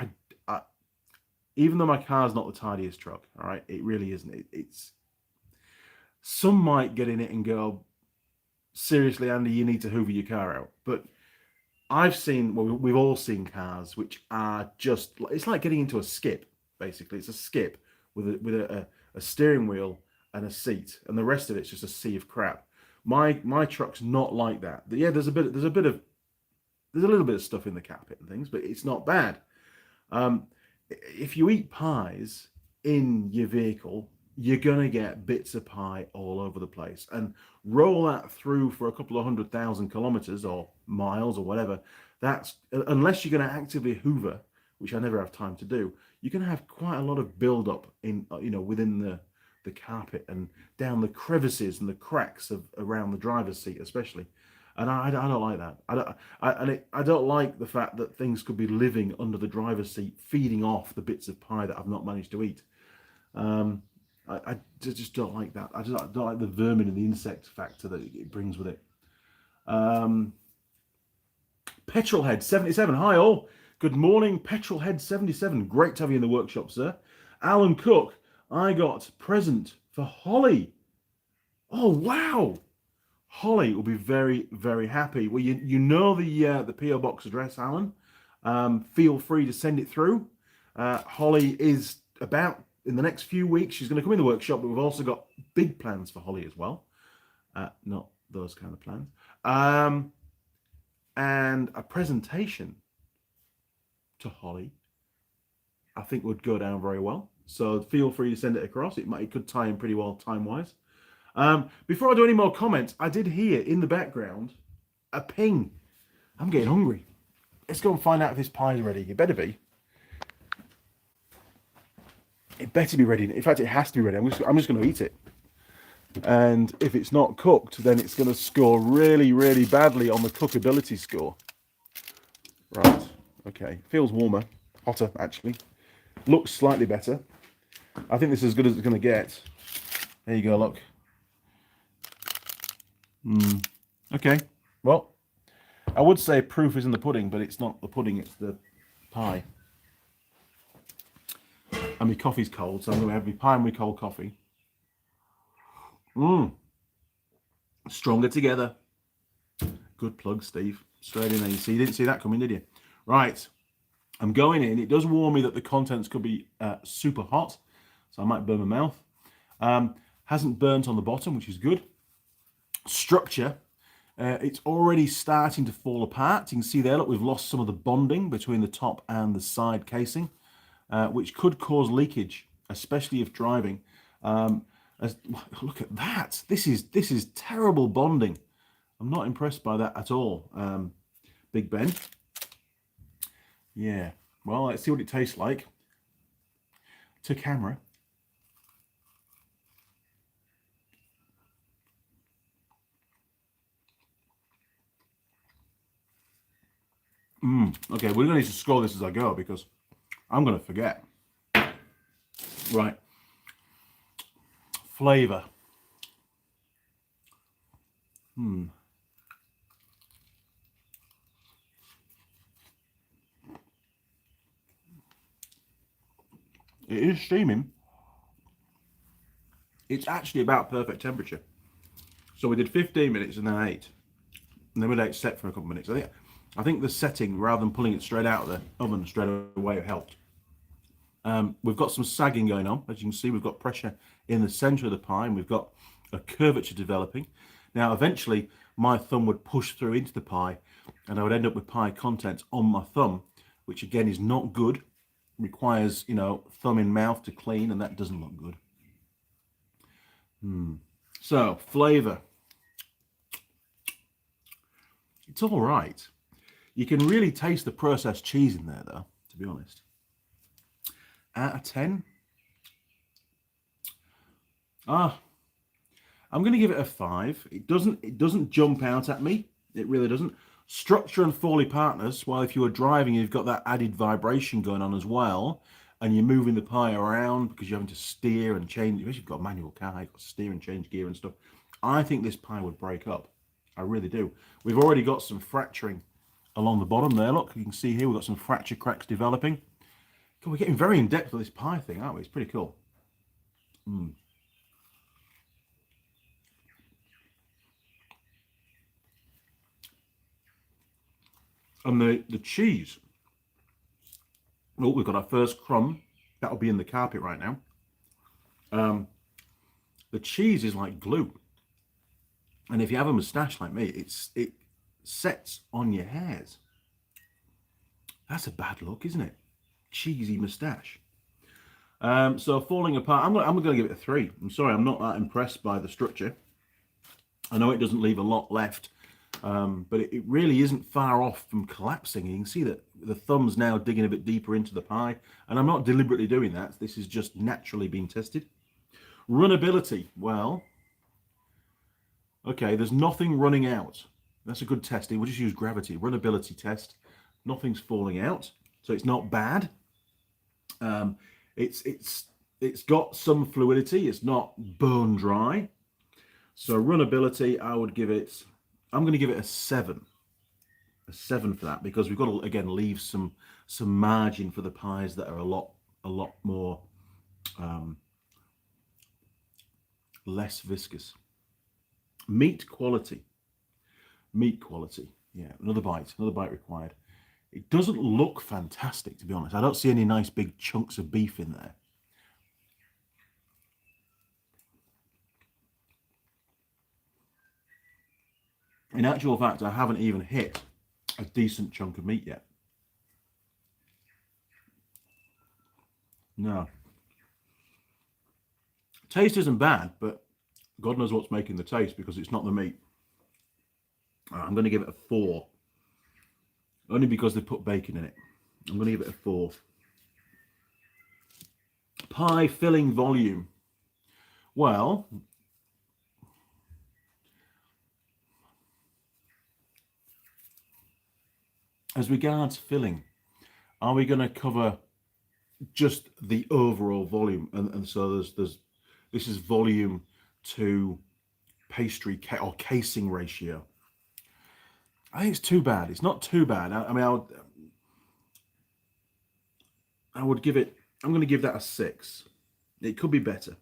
even though my car's not the tidiest truck, all right, it really isn't. It's some might get in it and go, seriously, Andy, you need to hoover your car out. But I've seen, well, we've all seen cars which are just, it's like getting into a skip. basically. It's a skip with a steering wheel and a seat, and the rest of it's just a sea of crap. My truck's not like that. Yeah, there's a little bit of stuff in the carpet and things, but it's not bad. If you eat pies in your vehicle, you're going to get bits of pie all over the place. And roll that through for a couple of 100,000 kilometers or miles or whatever, that's, unless you're going to actively hoover, which I never have time to do, you're going to have quite a lot of build-up in, within the carpet and down the crevices and the cracks around the driver's seat especially. And I don't like that. I don't like the fact that things could be living under the driver's seat, feeding off the bits of pie that I've not managed to eat. I just don't like that. I don't like the vermin and the insect factor that it brings with it. Petrolhead 77. Hi all. Good morning, Petrolhead 77. Great to have you in the workshop, sir. Alan Cook. I got present for Holly. Oh wow. Holly will be very, very happy. Well, you know the PO box address, Alan. Feel free to send it through. Holly is about in the next few weeks. She's going to come in the workshop, but we've also got big plans for Holly as well. Not those kind of plans. And a presentation to Holly, I think would go down very well. So feel free to send it across. It could tie in pretty well time-wise. Before I do any more comments, I did hear in the background a ping. I'm getting hungry. Let's go and find out if this pie is ready. It better be. It better be ready. In fact, it has to be ready. I'm just going to eat it. And if it's not cooked, then it's going to score really, really badly on the cookability score. Right. Okay. Feels warmer. Hotter, actually. Looks slightly better. I think this is as good as it's going to get. There you go, look. Okay. Well, I would say proof is in the pudding, but it's not the pudding, it's the pie. And my coffee's cold, so I'm going to have my pie and my cold coffee. Stronger together. Good plug, Steve. Straight in there. You didn't see that coming, did you? Right. I'm going in. It does warn me that the contents could be super hot, so I might burn my mouth. Hasn't burnt on the bottom, which is good. Structure. It's already starting to fall apart. You can see there, look, we've lost some of the bonding between the top and the side casing, which could cause leakage, especially if driving. Look at that. This is terrible bonding. I'm not impressed by that at all. Big Ben. Yeah. Well, let's see what it tastes like. To camera. Okay, we're going to need to score this as I go because I'm going to forget. Right. Flavor. It is steaming. It's actually about perfect temperature. So we did 15 minutes and then 8. And then we let it set for a couple of minutes. I think the setting, rather than pulling it straight out of the oven straight away, helped. We've got some sagging going on. As you can see, we've got pressure in the center of the pie, and we've got a curvature developing. Now, eventually, my thumb would push through into the pie, and I would end up with pie contents on my thumb, which again is not good. Requires, thumb in mouth to clean, and that doesn't look good. So, flavor. It's all right. You can really taste the processed cheese in there, though, to be honest. Out of 10? I'm going to give it a 5. It doesn't jump out at me. It really doesn't. Structure and fall apartness, while if you were driving, you've got that added vibration going on as well, and you're moving the pie around because you're having to steer and change. If you've got a manual car, you've got to steer and change gear and stuff. I think this pie would break up. I really do. We've already got some fracturing along the bottom there. Look, you can see here we've got some fracture cracks developing. God, we're getting very in depth with this pie thing, aren't we? It's pretty cool. And the cheese. Oh, we've got our first crumb That'll be in the carpet right now. The cheese is like glue. And if you have a moustache like me, it sets on your hairs. That's a bad look, isn't it? Cheesy moustache. So falling apart, I'm going to give it a 3. I'm sorry, I'm not that impressed by the structure. I know it doesn't leave a lot left, but it really isn't far off from collapsing. You can see that the thumb's now digging a bit deeper into the pie, and I'm not deliberately doing that. This is just naturally being tested. Runnability, well, okay, there's nothing running out. That's a good testing. We'll just use gravity. Runnability test. Nothing's falling out, so it's not bad. It's got some fluidity. It's not bone dry. So runnability, I'm going to give it a 7. A 7 for that, because we've got to again leave some margin for the pies that are a lot more less viscous. Meat quality. Yeah, another bite required. It doesn't look fantastic, to be honest. I don't see any nice big chunks of beef in there. In actual fact, I haven't even hit a decent chunk of meat yet. No. Taste isn't bad, but God knows what's making the taste, because it's not the meat. I'm going to give it a 4. Only because they put bacon in it. I'm going to give it a 4. Pie filling volume. Well, as regards filling, are we going to cover just the overall volume? And so this is volume to pastry or casing ratio. I think it's too bad. It's not too bad. I mean, I would give it, I'm going to give that a 6. It could be better.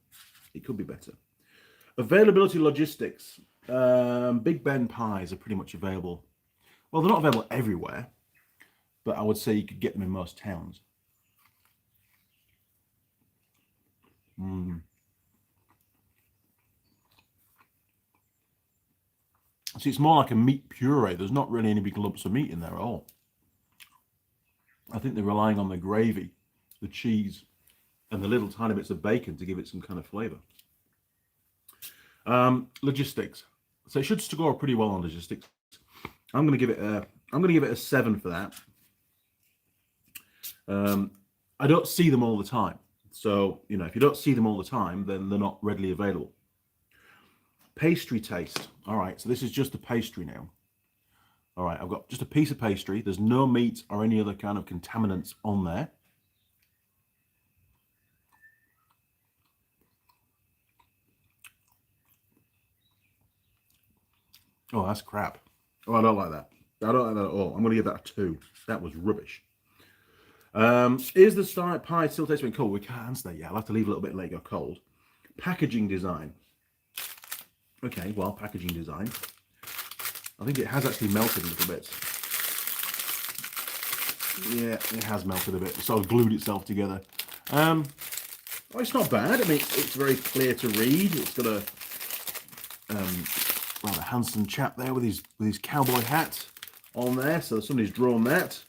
Availability logistics. Big Ben pies are pretty much available. Well, they're not available everywhere, but I would say you could get them in most towns. See, it's more like a meat puree. There's not really any big lumps of meat in there at all. I think they're relying on the gravy, the cheese, and the little tiny bits of bacon to give it some kind of flavor. Logistics. So it should score pretty well on logistics. I'm going to give it a 7 for that. I don't see them all the time. So, you know, if you don't see them all the time, then they're not readily available. Pastry taste. All right, so this is just the pastry now. All right, I've got just a piece of pastry. There's no meat or any other kind of contaminants on there. Oh, that's crap. Oh, I don't like that. I don't like that at all. I'm going to give that a 2. That was rubbish. Is the pie still tasting cold? We can't answer that yet. I'll have to leave a little bit and let it go cold. Packaging design. Okay, well, packaging design. I think it has actually melted a little bit. Yeah, it has melted a bit. It sort of glued itself together. Well, it's not bad. I mean, it's very clear to read. It's got a rather handsome chap there with his cowboy hat on there. So somebody's drawn that.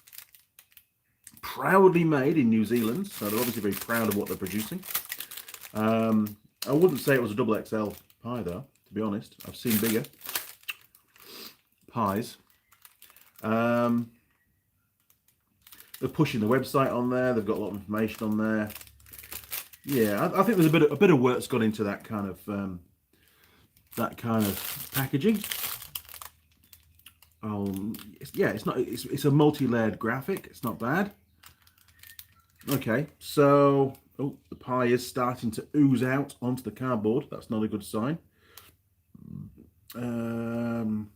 Proudly made in New Zealand. So they're obviously very proud of what they're producing. I wouldn't say it was a XXL pie, though, to be honest. I've seen bigger pies. They're pushing the website on there. They've got a lot of information on there. Yeah, I think there's a bit of work's gone into that kind of packaging. It's a multi-layered graphic. It's not bad. Okay, so the pie is starting to ooze out onto the cardboard. That's not a good sign. I'm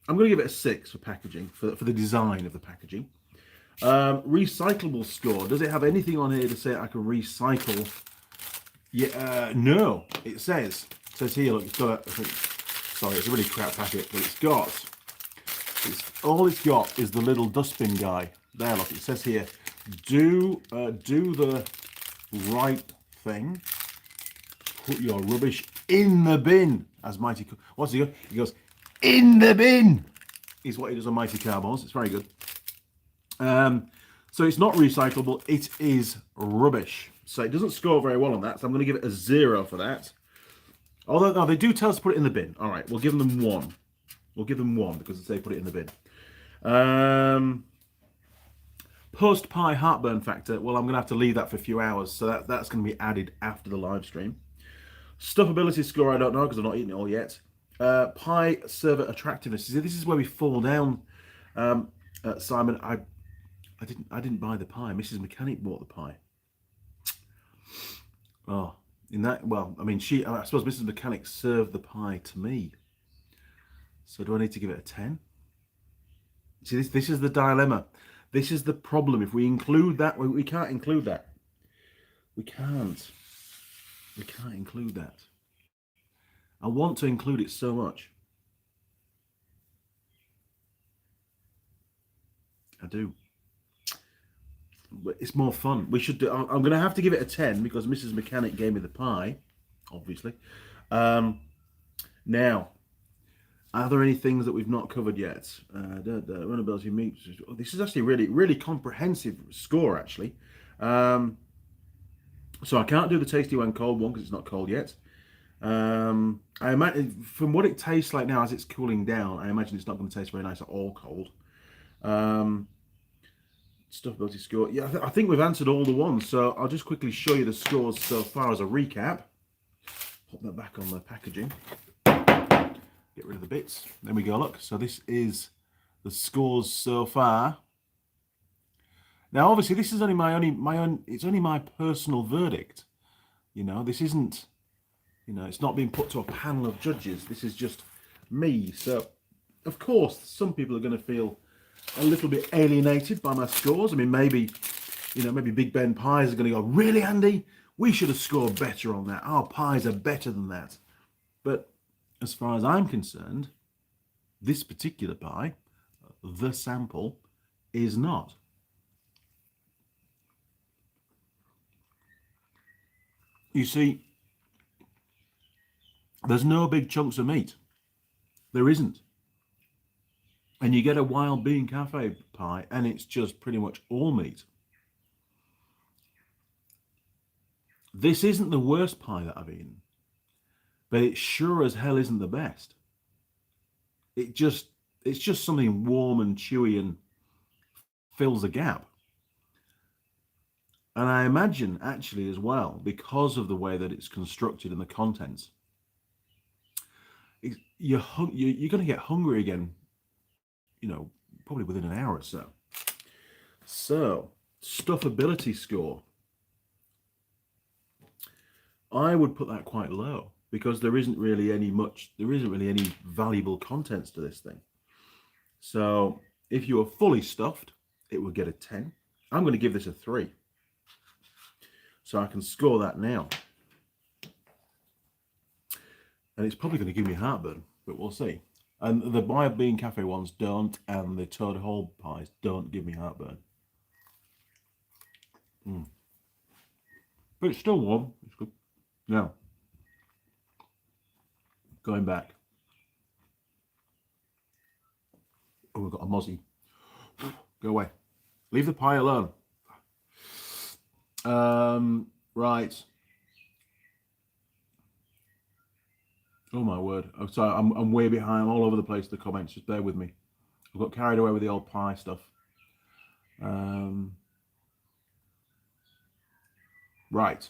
going to give it a 6 for packaging, for the design of the packaging. Recyclable score. Does it have anything on here to say I can recycle? Yeah, no. It says here, look, it's got sorry, it's a really crap packet, but all it's got is the little dustbin guy. There, look, it says here, do the right thing. Put your rubbish in the bin, as Mighty. What's he go? He goes, in the bin, is what he does on Mighty Carbons. It's very good. So it's not recyclable. It is rubbish. So it doesn't score very well on that. So I'm going to give it a 0 for that. Although no, they do tell us to put it in the bin. All right, we'll give them 1. We'll give them 1 because they put it in the bin. Post pie heartburn factor. Well, I'm going to have to leave that for a few hours. So that's going to be added after the live stream. Stuffability score, I don't know because I've not eaten it all yet. Pie server attractiveness. See, this is where we fall down, Simon. I didn't buy the pie. Mrs. Mechanic bought the pie. Oh, in that, well, I mean, I suppose Mrs. Mechanic served the pie to me. So do I need to give it a 10? See, this is the dilemma. This is the problem. If we include that, we can't include that. We can't include that. I want to include it so much. I do. But it's more fun. We should do. I'm going to have to give it a 10 because Mrs. Mechanic gave me the pie, obviously. Now, are there any things that we've not covered yet? Runnability meets. This is actually really, really comprehensive score, actually. So I can't do the tasty when cold one because it's not cold yet. I imagine from what it tastes like now as it's cooling down, I imagine it's not going to taste very nice at all cold. Stuffability score. Yeah, I think we've answered all the ones. So I'll just quickly show you the scores so far as a recap. Pop that back on the packaging. Get rid of the bits. There we go. Look. So this is the scores so far. Now, obviously, this is only my own. It's only my personal verdict. You know, this isn't. You know, it's not being put to a panel of judges. This is just me. So, of course, some people are going to feel a little bit alienated by my scores. I mean, maybe Big Ben pies are going to go, really, Andy? We should have scored better on that. Our pies are better than that. But as far as I'm concerned, this particular pie, the sample, is not. You see, there's no big chunks of meat. There isn't. And you get a wild bean cafe pie and it's just pretty much all meat. This isn't the worst pie that I've eaten, but it sure as hell isn't the best. It's just something warm and chewy and fills a gap. And I imagine actually as well, because of the way that it's constructed and the contents, you're going to get hungry again, you know, probably within an hour or so. So, stuffability score. I would put that quite low because there isn't really any valuable contents to this thing. So, if you are fully stuffed, it would get a 10. I'm going to give this a 3. So I can score that now. And it's probably going to give me heartburn, but we'll see. And the Wild Bean Cafe ones don't, and the Toad Hall pies don't give me heartburn. But it's still warm. It's good. Now, going back. Oh, we've got a mozzie. Go away. Leave the pie alone. Right. Oh my word. Oh, sorry, I'm way behind. I'm all over the place, the comments. Just bear with me. I got carried away with the old pie stuff. Right.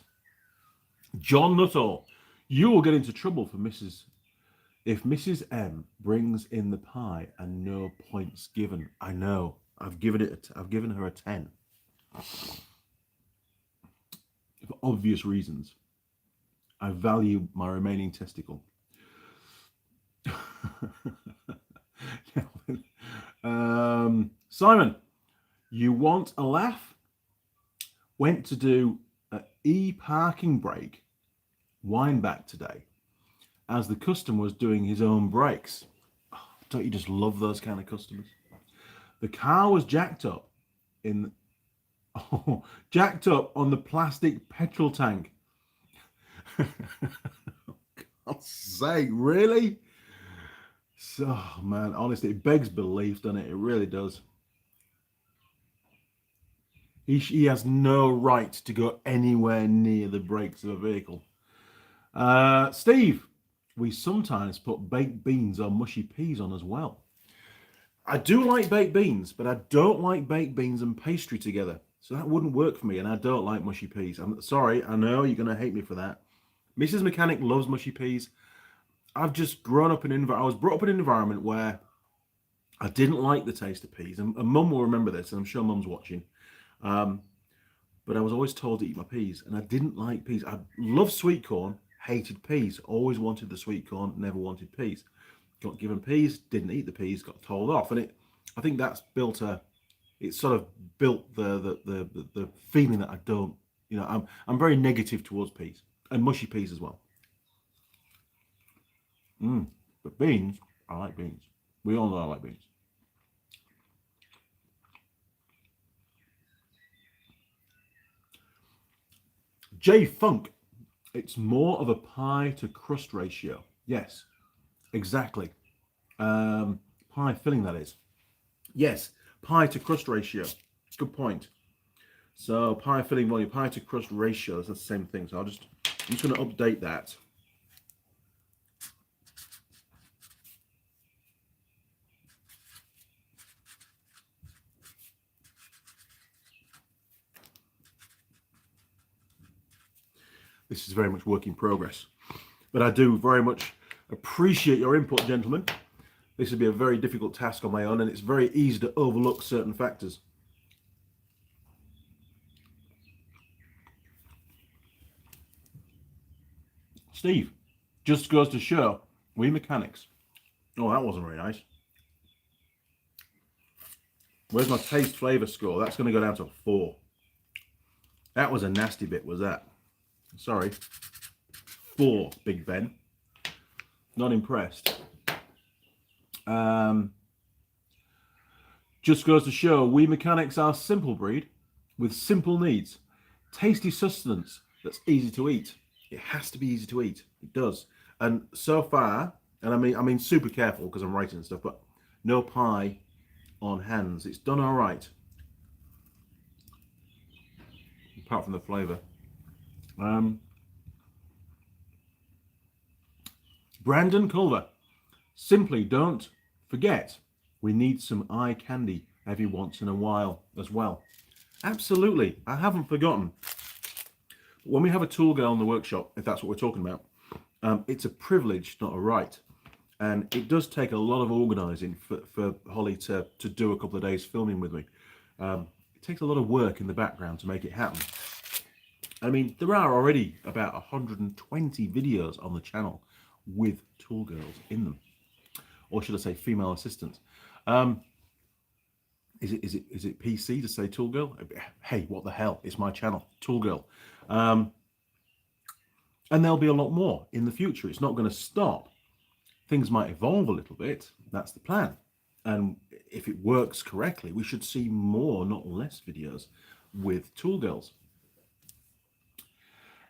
John Nuttall. You will get into trouble for if Mrs. M brings in the pie and no points given. I know. I've given her a 10. For obvious reasons. I value my remaining testicle. Simon, you want a laugh? Went to do an e-parking brake wind back today as the customer was doing his own brakes. Oh, don't you just love those kind of customers? The car was jacked up in, oh, jacked up on the plastic petrol tank. God's sake, really? So, man, honestly, it begs belief, doesn't it? It really does. He has no right to go anywhere near the brakes of a vehicle. Steve, we sometimes put baked beans or mushy peas on as well. I do like baked beans, but I don't like baked beans and pastry together. So that wouldn't work for me, and I don't like mushy peas. I'm sorry, I know you're going to hate me for that. Mrs. Mechanic loves mushy peas. I've just grown up I was brought up in an environment where I didn't like the taste of peas, and Mum will remember this, and I'm sure Mum's watching. But I was always told to eat my peas, and I didn't like peas. I loved sweet corn, hated peas, always wanted the sweet corn, never wanted peas. Got given peas, didn't eat the peas, got told off, and I think that's it sort of built the feeling that I don't, I'm very negative towards peas and mushy peas as well. But beans, I like beans. We all know I like beans. J Funk, it's more of a pie to crust ratio. Yes, exactly. Pie filling, that is. Yes, pie to crust ratio. Good point. So pie filling volume, pie to crust ratio is the same thing. So I'm just going to update that. This is very much work in progress, but I do very much appreciate your input, gentlemen. This would be a very difficult task on my own, and it's very easy to overlook certain factors. Steve, just goes to show, we mechanics. Oh, that wasn't very nice. Where's my taste flavour score? That's going to go down to 4. That was a nasty bit, was that? Sorry. 4, Big Ben. Not impressed. Just goes to show, we mechanics are simple breed with simple needs. Tasty sustenance that's easy to eat. It has to be easy to eat. It does. And so far, and I mean super careful because I'm writing and stuff, but no pie on hands. It's done all right. Apart from the flavour. Brandon Culver, simply don't forget we need some eye candy every once in a while as well. Absolutely, I haven't forgotten. When we have a tool girl in the workshop, if that's what we're talking about, it's a privilege, not a right. And it does take a lot of organising for Holly to do a couple of days filming with me. It takes a lot of work in the background to make it happen. I mean, there are already about 120 videos on the channel with tool girls in them, or should I say female assistants. Is it PC to say tool girl? Hey, what the hell? It's my channel, Tool Girl. And there'll be a lot more in the future. It's not going to stop. Things might evolve a little bit. That's the plan. And if it works correctly, we should see more, not less, videos with tool girls.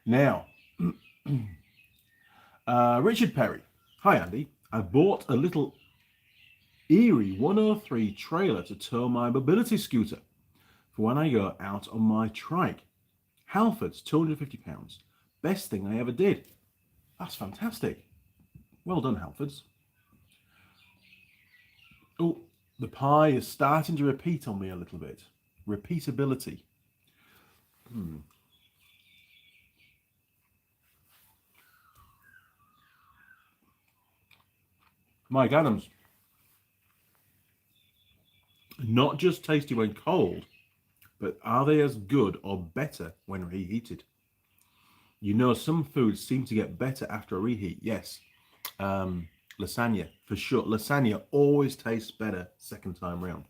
Now, Richard Perry. Hi, Andy. I bought a little Erie 103 trailer to tow my mobility scooter for when I go out on my trike. Halfords, £250. Best thing I ever did. That's fantastic. Well done, Halfords. Oh, the pie is starting to repeat on me a little bit. Repeatability. Mike Adams. Not just tasty when cold, but are they as good or better when reheated? You know, some foods seem to get better after a reheat. Yes. Lasagna, for sure. Lasagna always tastes better second time round.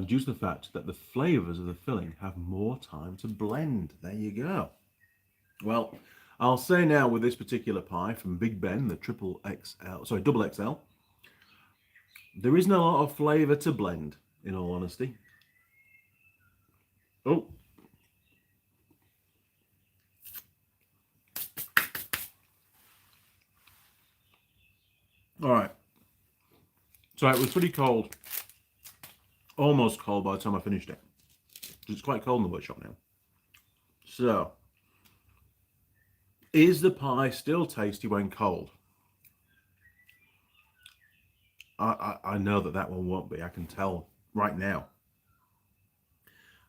Due to the fact that the flavours of the filling have more time to blend. There you go. Well, I'll say now with this particular pie from Big Ben, the double XL, there isn't a lot of flavour to blend, in all honesty. Oh. All right. So it was pretty cold. Almost cold by the time I finished it. It's quite cold in the workshop now. So, is the pie still tasty when cold? I know that one won't be. I can tell right now.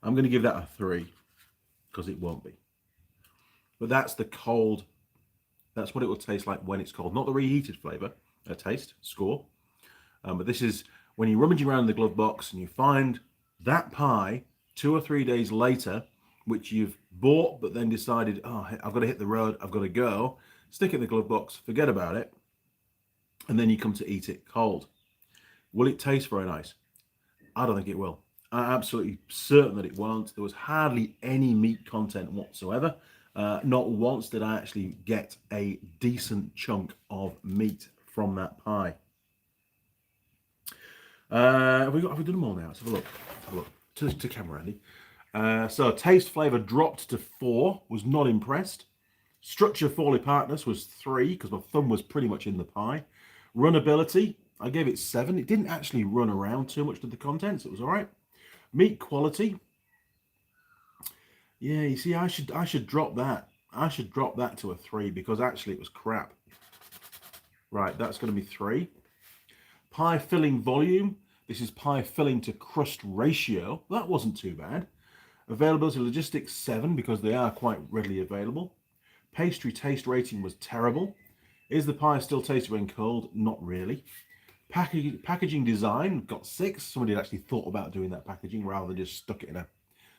I'm going to give that a 3 because it won't be. But that's the cold. That's what it will taste like when it's cold. Not the reheated flavour, taste, score. But this is when you rummage around in the glove box and you find that pie 2 or 3 days later, which you've bought but then decided, oh, I've got to hit the road, I've got to go, stick it in the glove box, forget about it, and then you come to eat it cold. Will it taste very nice? I don't think it will. I'm absolutely certain that it won't. There was hardly any meat content whatsoever. Not once did I actually get a decent chunk of meat from that pie. Have we done them all now? Let's have a look. To camera, Andy. So taste flavour dropped to 4. Was not impressed. Structure fall apartness was 3 because my thumb was pretty much in the pie. Runnability, I gave it 7. It didn't actually run around too much to the contents. It was all right. Meat quality. Yeah, you see, I should drop that. I should drop that to a 3 because actually it was crap. Right, that's going to be 3. Pie filling volume. This is pie filling to crust ratio. That wasn't too bad. Availability logistics 7 because they are quite readily available. Pastry taste rating was terrible. Is the pie still tasty when cold? Not really. Packaging design got 6. Somebody had actually thought about doing that packaging rather than just stuck it in a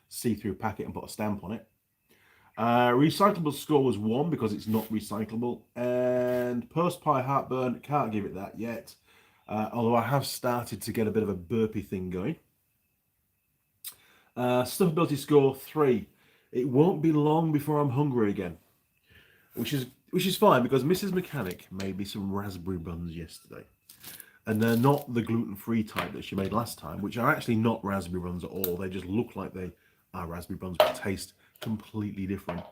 see-through packet and put a stamp on it. Recyclable score was 1 because it's not recyclable. And post-pie heartburn, can't give it that yet. Although I have started to get a bit of a burpy thing going. Stuffability score 3. It won't be long before I'm hungry again, which is fine because Mrs. Mechanic made me some raspberry buns yesterday, and they're not the gluten-free type that she made last time, which are actually not raspberry buns at all. They just look like they are raspberry buns, but taste completely different.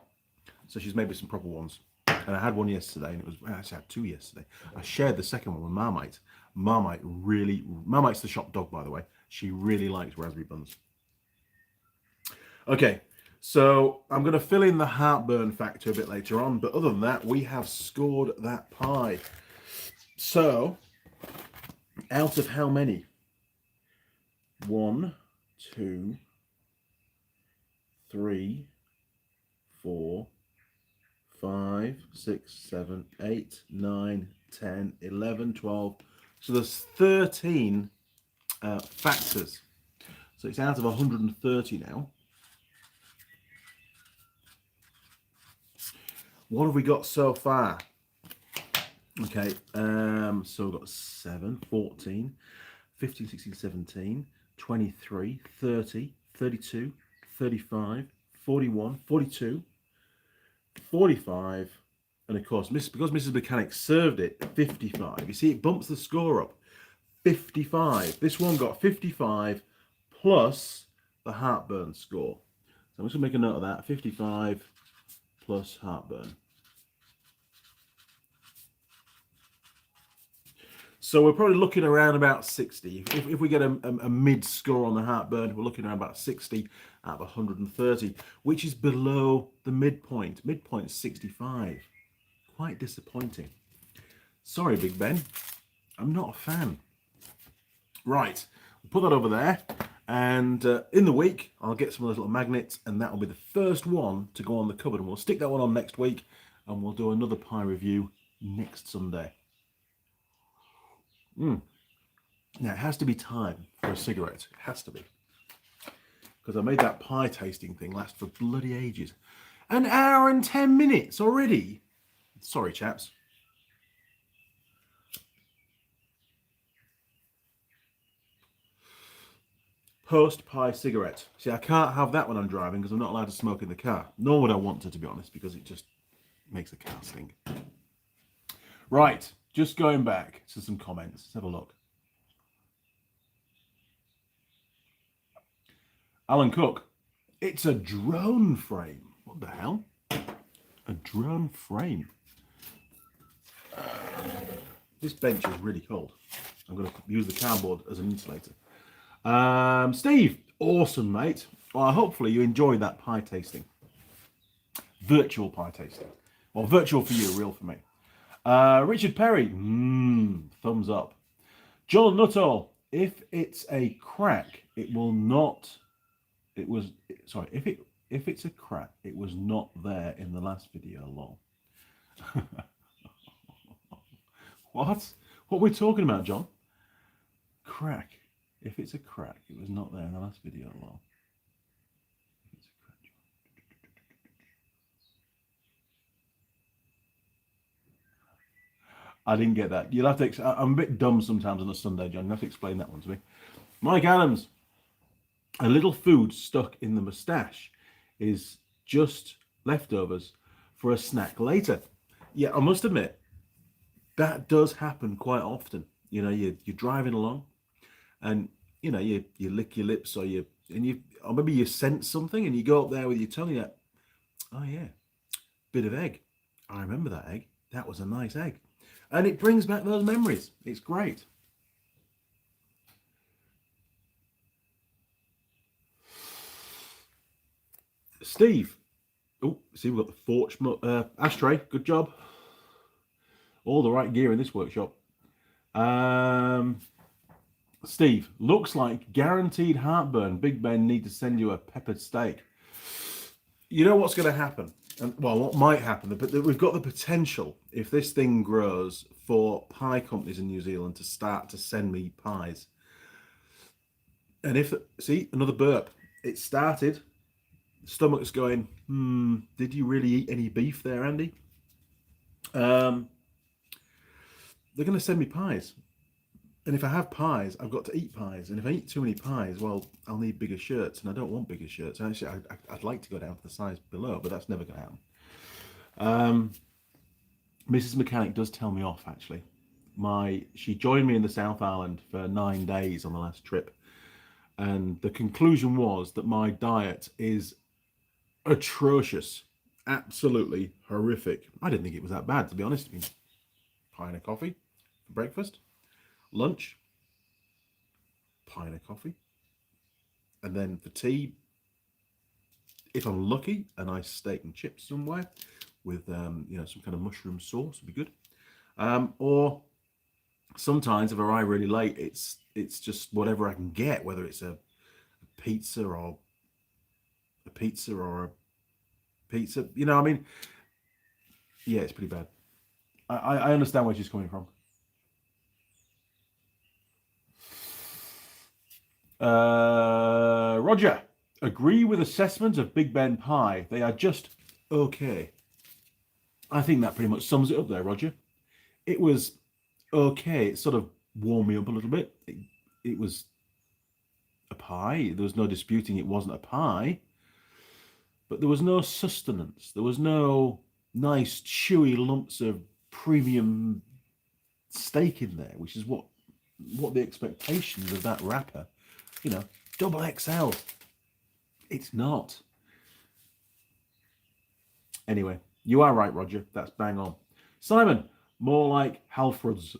So she's made me some proper ones, and I had one yesterday, and I actually had 2 yesterday. I shared the second one with Marmite. Marmite's the shop dog, by the way. She really likes raspberry buns. Okay, so I'm going to fill in the heartburn factor a bit later on, but other than that, we have scored that pie. So, out of how many? 1, 2, 3, 4, 5, 6, 7, 8, 9, 10, 11, 12. So there's 13 factors. So it's out of 130 now. What have we got so far? Okay, so we've got 7, 14, 15, 16, 17, 23, 30, 32, 35, 41, 42, 45, and of course, because Mrs. Mechanic served it, 55. You see, it bumps the score up. 55. This one got 55 plus the heartburn score. So I'm just going to make a note of that. 55 plus heartburn. So we're probably looking around about 60. If we get a mid score on the heartburn, we're looking around about 60 out of 130, which is below the midpoint. Midpoint is 65. Quite disappointing. Sorry, Big Ben. I'm not a fan. Right, we'll put that over there. And in the week, I'll get some of those little magnets, and that will be the first one to go on the cupboard. And we'll stick that one on next week, and we'll do another pie review next Sunday. Now, it has to be time for a cigarette. It has to be. Because I made that pie tasting thing last for bloody ages. 1 hour and 10 minutes already. Sorry, chaps. Post-pie cigarette. See, I can't have that when I'm driving because I'm not allowed to smoke in the car. Nor would I want to be honest, because it just makes the car stink. Right, just going back to some comments. Let's have a look. Alan Cook. It's a drone frame. What the hell? A drone frame. This bench is really cold. I'm going to use the cardboard as an insulator. Steve, awesome, mate. Well, hopefully you enjoyed that pie tasting. Virtual pie tasting. Well, virtual for you, real for me. Richard Perry, thumbs up. John Nuttall, if it's a crack, it will not. It was sorry. If it's a crack, it was not there in the last video. Lol. What? What are we talking about, John? Crack. If it's a crack, it was not there in the last video. Lol. If it's a crack, I didn't get that. You'll have to. I'm a bit dumb sometimes on a Sunday, John. You have to explain that one to me. Mike Adams. A little food stuck in the moustache is just leftovers for a snack later. Yeah, I must admit, that does happen quite often. You know, you're driving along and, you know, you lick your lips or maybe you sense something and you go up there with your tongue and you're, oh yeah, bit of egg. I remember that egg. That was a nice egg. And it brings back those memories. It's great. Steve. Oh, see, we've got the Forge ashtray. Good job. All the right gear in this workshop. Steve, looks like guaranteed heartburn. Big Ben need to send you a peppered steak. You know what's going to happen? And well, what might happen? But we've got the potential, if this thing grows, for pie companies in New Zealand to start to send me pies. And if, see, another burp. It started. Stomach's going, did you really eat any beef there, Andy? They're going to send me pies. And if I have pies, I've got to eat pies. And if I eat too many pies, well, I'll need bigger shirts. And I don't want bigger shirts. Actually, I'd like to go down to the size below, but that's never going to happen. Mrs. Mechanic does tell me off, actually. She joined me in the South Island for 9 days on the last trip. And the conclusion was that my diet is atrocious, absolutely horrific. I didn't think it was that bad, to be honest. I mean, pie and a coffee for breakfast, lunch, pie and a coffee, and then for tea, if I'm lucky, a nice steak and chips somewhere with some kind of mushroom sauce would be good. Or sometimes if I arrive really late, it's just whatever I can get, whether it's a pizza or a pizza. You know, I mean, yeah, it's pretty bad. I understand where she's coming from. Roger, agree with assessment of Big Ben pie. They are just okay. I think that pretty much sums it up there, Roger. It was okay. It sort of warmed me up a little bit. It was a pie. There was no disputing it wasn't a pie. But there was no sustenance. There was no nice chewy lumps of premium steak in there, which is what the expectations of that wrapper, you know, double XL. It's not. Anyway, you are right, Roger. That's bang on. Simon, more like Halford's.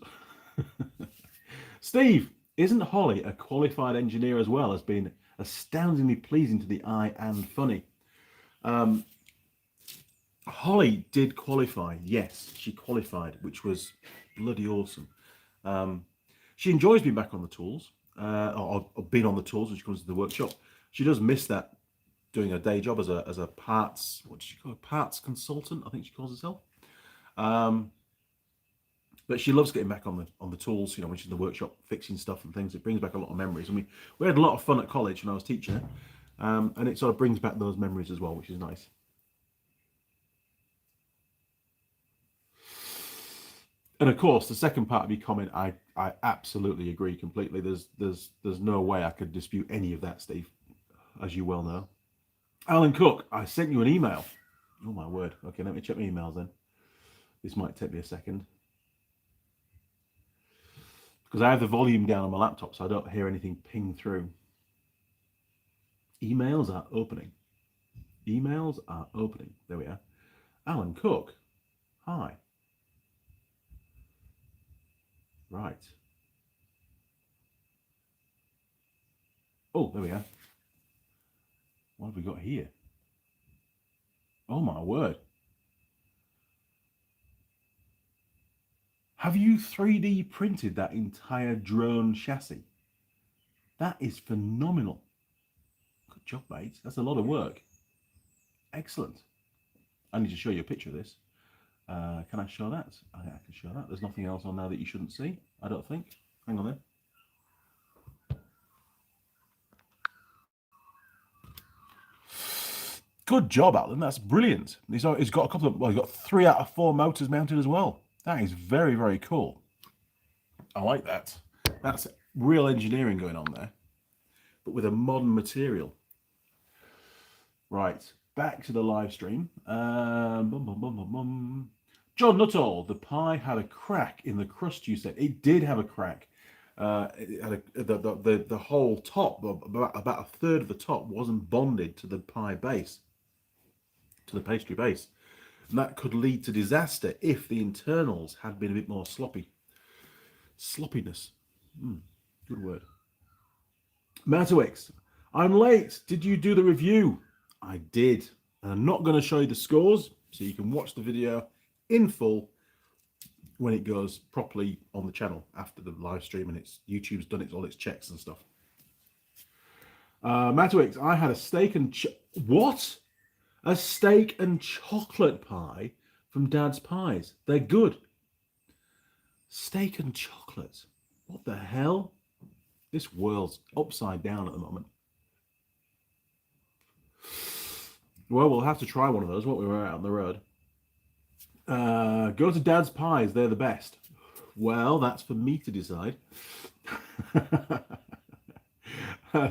Steve, isn't Holly a qualified engineer as well as being astoundingly pleasing to the eye and funny? Holly did qualify. Yes, she qualified, which was bloody awesome. She enjoys being back on the tools, or being on the tools when she comes to the workshop. She does miss that, doing a day job as a parts, what does she call it? Parts consultant, I think she calls herself. But she loves getting back on the tools, you know, when she's in the workshop fixing stuff and things. It brings back a lot of memories. I mean, we had a lot of fun at college when I was teaching her. And it sort of brings back those memories as well, which is nice. And of course, the second part of your comment, I absolutely agree completely. There's no way I could dispute any of that, Steve, as you well know. Alan Cook, I sent you an email. Oh my word. Okay, let me check my emails then. This might take me a second. Because I have the volume down on my laptop, so I don't hear anything ping through. Emails are opening. Emails are opening. There we are. Alan Cook. Hi. Right. Oh, there we are. What have we got here? Oh my word. Have you 3D printed that entire drone chassis? That is phenomenal. Good job, mate. That's a lot of work. Excellent. I need to show you a picture of this. Can I show that? I can show that. There's nothing else on there that you shouldn't see, I don't think. Hang on there. Good job, Alan. That's brilliant. He's got a couple of, well, he's got 3 out of 4 motors mounted as well. That is very, very cool. I like that. That's real engineering going on there, but with a modern material. Right, back to the live stream. John Nuttall, the pie had a crack in the crust, you said. It did have a crack. It had the whole top, about a third of the top, wasn't bonded to the pie base, to the pastry base. And that could lead to disaster if the internals had been a bit more sloppy. Sloppiness. Good word. Matawix, I'm late. Did you do the review? I did. And I'm not going to show you the scores, so you can watch the video in full when it goes properly on the channel after the live stream and YouTube's done all its checks and stuff. Matawix, I had a steak and what? A steak and chocolate pie from Dad's Pies. They're good. Steak and chocolate. What the hell? This world's upside down at the moment. Well, we'll have to try one of those, won't we, when we're out on the road? Go to Dad's Pies. They're the best. Well, that's for me to decide.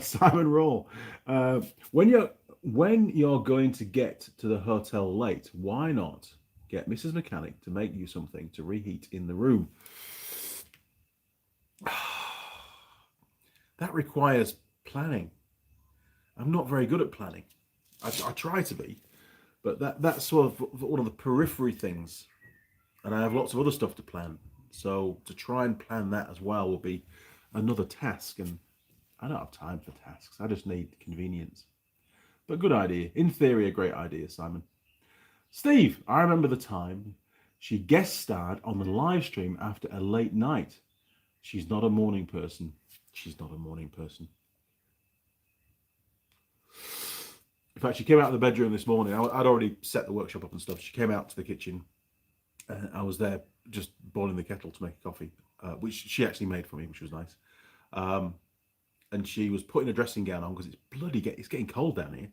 Simon Roll. When you're going to get to the hotel late, why not get Mrs. Mechanic to make you something to reheat in the room? That requires planning. I'm not very good at planning. I try to be, but that's sort of one of the periphery things. And I have lots of other stuff to plan. So to try and plan that as well will be another task. And I don't have time for tasks. I just need convenience. But good idea. In theory, a great idea, Simon. Steve, I remember the time she guest starred on the live stream after a late night. She's not a morning person. She's not a morning person. In fact, she came out of the bedroom this morning. I'd already set the workshop up and stuff. She came out to the kitchen and I was there just boiling the kettle to make a coffee, which she actually made for me, which was nice. And she was putting a dressing gown on because it's getting cold down here.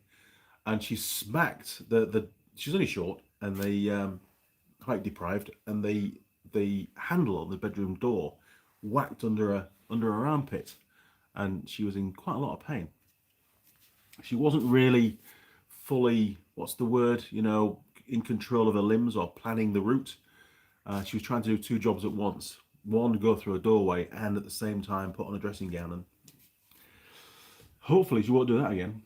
And she smacked she's only short and height deprived, and the handle on the bedroom door whacked under her armpit, and she was in quite a lot of pain. She wasn't really fully, what's the word, in control of her limbs or planning the route. She was trying to do 2 jobs at once. One, go through a doorway, and at the same time put on a dressing gown. And hopefully she won't do that again.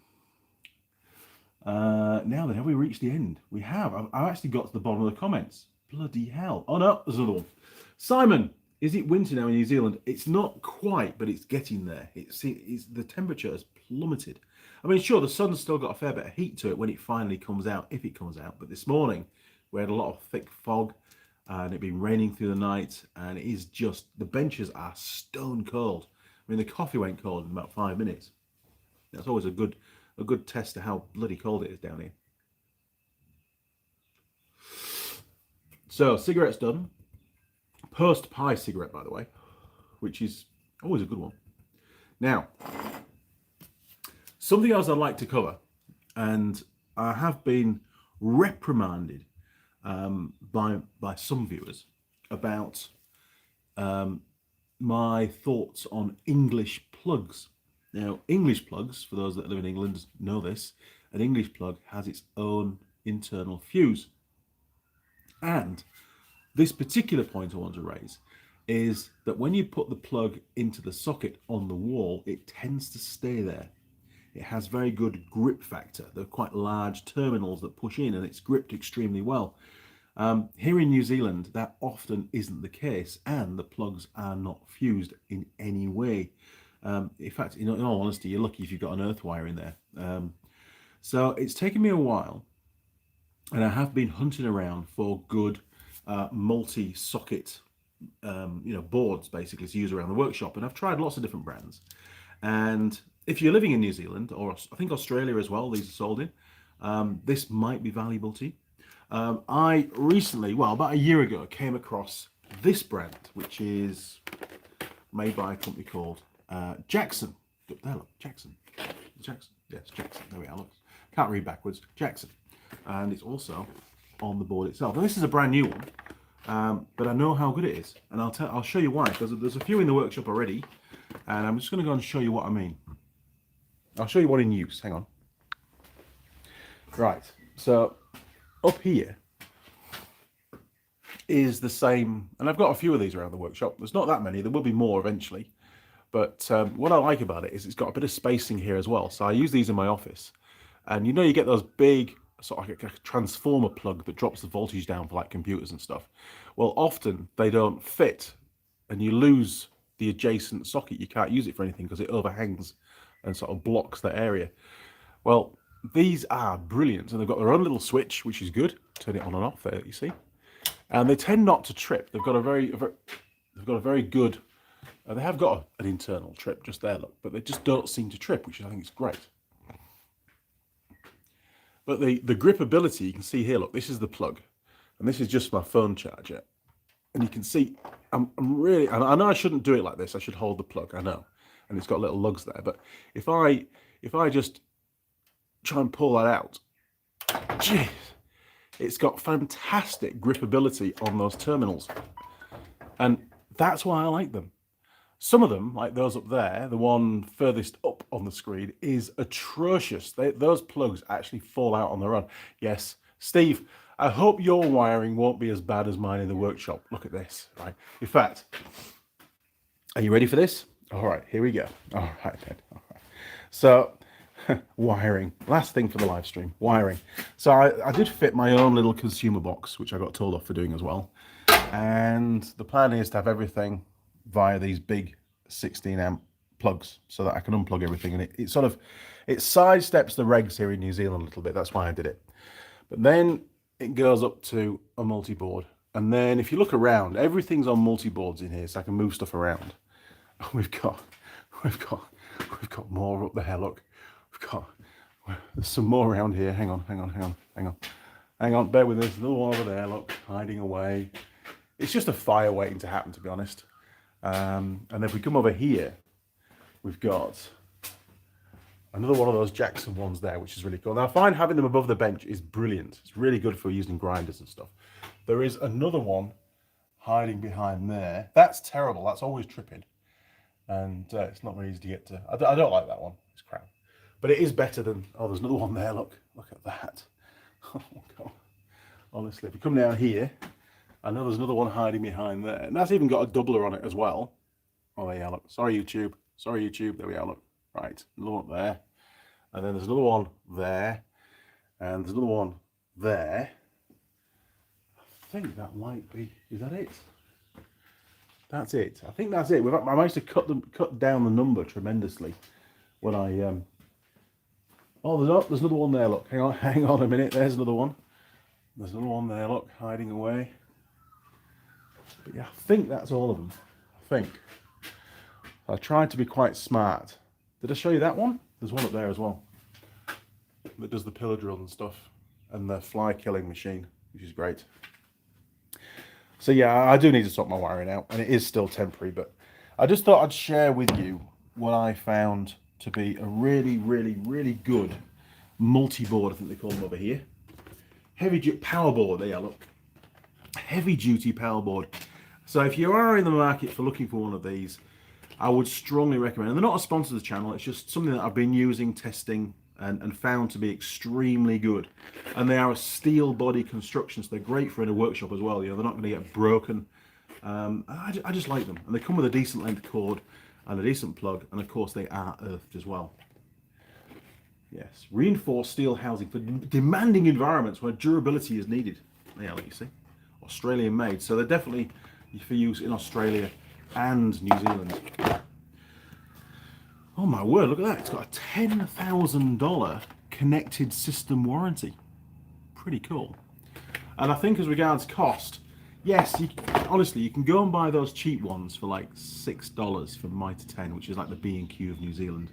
Now then, have we reached the end? We have. I've actually got to the bottom of the comments. Bloody hell. Oh no, there's another one. Simon, is it winter now in New Zealand? It's not quite, but it's getting there. It's the temperature has plummeted. I mean, sure, the sun's still got a fair bit of heat to it when it finally comes out, if it comes out. But this morning, we had a lot of thick fog, and it'd been raining through the night, and it is just, the benches are stone cold. I mean, the coffee went cold in about 5 minutes. That's always a good test of how bloody cold it is down here. So, cigarettes done. Post pie cigarette, by the way, which is always a good one. Now, something else I'd like to cover, and I have been reprimanded by some viewers about my thoughts on English plugs. Now, English plugs, for those that live in England know this, an English plug has its own internal fuse. And this particular point I want to raise is that when you put the plug into the socket on the wall, it tends to stay there. It has very good grip factor. They're quite large terminals that push in, and it's gripped extremely well. Here in New Zealand, that often isn't the case, and the plugs are not fused in any way. In fact, in all honesty, you're lucky if you've got an earth wire in there. So it's taken me a while, and I have been hunting around for good multi-socket boards basically to use around the workshop, and I've tried lots of different brands. And if you're living in New Zealand, or I think Australia as well, these are sold in, this might be valuable to you. I recently, well, about a year ago, came across this brand, which is made by a company called Jackson. There, look, Jackson. Jackson. Yes, Jackson. There we are. Look, can't read backwards. Jackson, and it's also on the board itself. Now, this is a brand new one, but I know how good it is, and I'll show you why. There's a few in the workshop already, and I'm just going to go and show you what I mean. I'll show you one in use. Hang on. Right. So up here is the same, and I've got a few of these around the workshop. There's not that many. There will be more eventually. But what I like about it is it's got a bit of spacing here as well. So I use these in my office. And you get those big, sort of like a transformer plug that drops the voltage down for like computers and stuff. Well, often they don't fit and you lose the adjacent socket. You can't use it for anything because it overhangs and sort of blocks that area. Well, these are brilliant. And they've got their own little switch, which is good. Turn it on and off there, you see. And they tend not to trip. They've got a very good... they have got an internal trip just there, look, but they just don't seem to trip, which I think is great. But the gripability, you can see here, look, this is the plug, and this is just my phone charger. And you can see, I'm really, and I know I shouldn't do it like this, I should hold the plug, I know. And it's got little lugs there, but if I just try and pull that out, geez, it's got fantastic gripability on those terminals. And that's why I like them. Some of them, like those up there, the one furthest up on the screen, is atrocious. Those plugs actually fall out on their own. Yes, Steve, I hope your wiring won't be as bad as mine in the workshop. Look at this, right? In fact, are you ready for this? All right, here we go. All right, then. All right. So, wiring. Last thing for the live stream, wiring. So I did fit my own little consumer box, which I got told off for doing as well. And the plan is to have everything via these big 16 amp plugs so that I can unplug everything, and it sidesteps the regs here in New Zealand a little bit. That's why I did it. But then it goes up to a multi-board, and then if you look around, everything's on multi-boards in here, so I can move stuff around. We've got more up there. Look, there's some more around here. Hang on, bear with us. Another one over there, look, hiding away. It's just a fire waiting to happen, to be honest. And if we come over here, we've got another one of those Jackson ones there, which is really cool. Now, I find having them above the bench is brilliant. It's really good for using grinders and stuff. There is another one hiding behind there. That's terrible. That's always tripping. And it's not very easy to get to. I don't like that one. It's crap. But it is better than... Oh, there's another one there. Look at that. Oh, God. Honestly, if you come down here... I know there's another one hiding behind there. And that's even got a doubler on it as well. Oh, there you are, look. Sorry, YouTube. There we are, look. Right, another one there. And then there's another one there. And there's another one there. I think that might be... Is that it? That's it. I think that's it. I managed to cut down the number tremendously when I... Oh, there's another one there, look. Hang on a minute. There's another one. There's another one there, look, hiding away. But yeah, I think that's all of them. I think. I tried to be quite smart. Did I show you that one? There's one up there as well that does the pillar drill and stuff, and the fly killing machine, which is great. So yeah, I do need to sort my wiring out, and it is still temporary, but I just thought I'd share with you what I found to be a really, really, really good multi-board, I think they call them over here. Heavy duty power board, there you look. Heavy duty power board. So if you are in the market for looking for one of these, I would strongly recommend, and they're not a sponsor of the channel, it's just something that I've been using, testing, and found to be extremely good. And they are a steel body construction, so they're great for in a workshop as well. They're not going to get broken. I just like them, and they come with a decent length cord and a decent plug, and of course they are earthed as well. Yes, reinforced steel housing for demanding environments where durability is needed. Yeah, like you see, Australian made, so they're definitely for use in Australia and New Zealand. Oh my word, look at that. It's got a $10,000 connected system warranty. Pretty cool. And I think as regards cost, yes, honestly, you can go and buy those cheap ones for like $6 from Mitre 10, which is like the B&Q of New Zealand.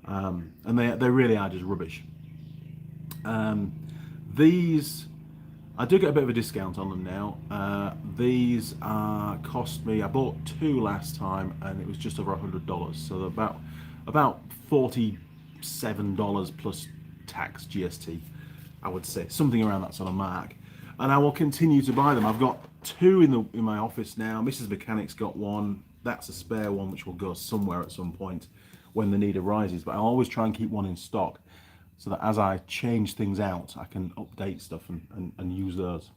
And they really are just rubbish. These, I do get a bit of a discount on them now. These cost me, I bought two last time and it was just over $100. So about $47 plus tax, GST, I would say. Something around that sort of mark. And I will continue to buy them. I've got two in my office now. Mrs. Mechanic's got one. That's a spare one which will go somewhere at some point when the need arises. But I always try and keep one in stock so that as I change things out, I can update stuff and use those.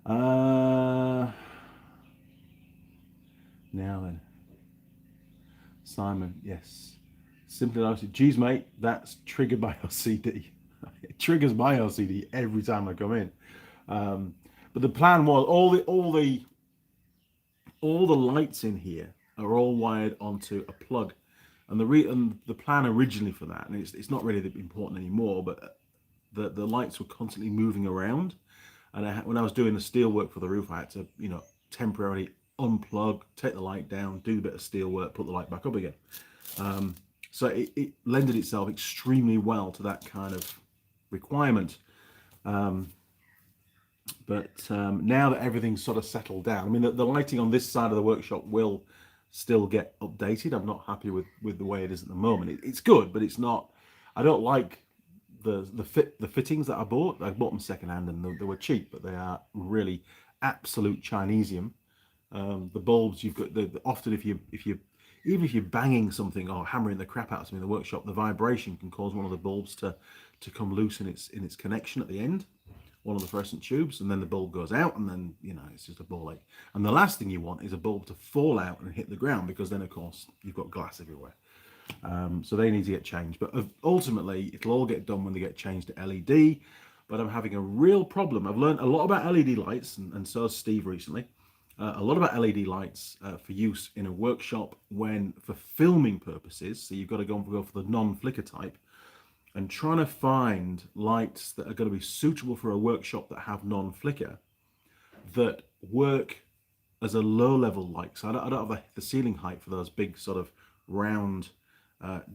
Now then, Simon, yes. Simply noted, geez mate, that's triggered by OCD. It triggers my OCD every time I come in. But the plan was all the lights in here are all wired onto a plug, and the plan originally for that, and it's not really important anymore, but the lights were constantly moving around, and when I was doing the steel work for the roof, I had to temporarily unplug, take the light down, do a bit of steel work, put the light back up again. So it lended itself extremely well to that kind of requirement. But now that everything's sort of settled down, I mean, the lighting on this side of the workshop will still get updated. I'm not happy with the way it is at the moment. It's good, but it's not. I don't like the fittings that I bought. I bought them secondhand, and they were cheap, but they are really absolute Chinesium. The bulbs you've got. Often if you even if you're banging something or hammering the crap out of something in the workshop, the vibration can cause one of the bulbs to come loose in its connection at the end, one of the fluorescent tubes, and then the bulb goes out, and then it's just a ball ache. And the last thing you want is a bulb to fall out and hit the ground, because then of course you've got glass everywhere. So they need to get changed, but ultimately it'll all get done when they get changed to LED. But I'm having a real problem. I've learned a lot about LED lights, and so has Steve recently. A lot about LED lights for use in a workshop for filming purposes. So you've got to go for the non-flicker type, and trying to find lights that are going to be suitable for a workshop that have non-flicker, that work as a low-level light. So I don't have the ceiling height for those big sort of round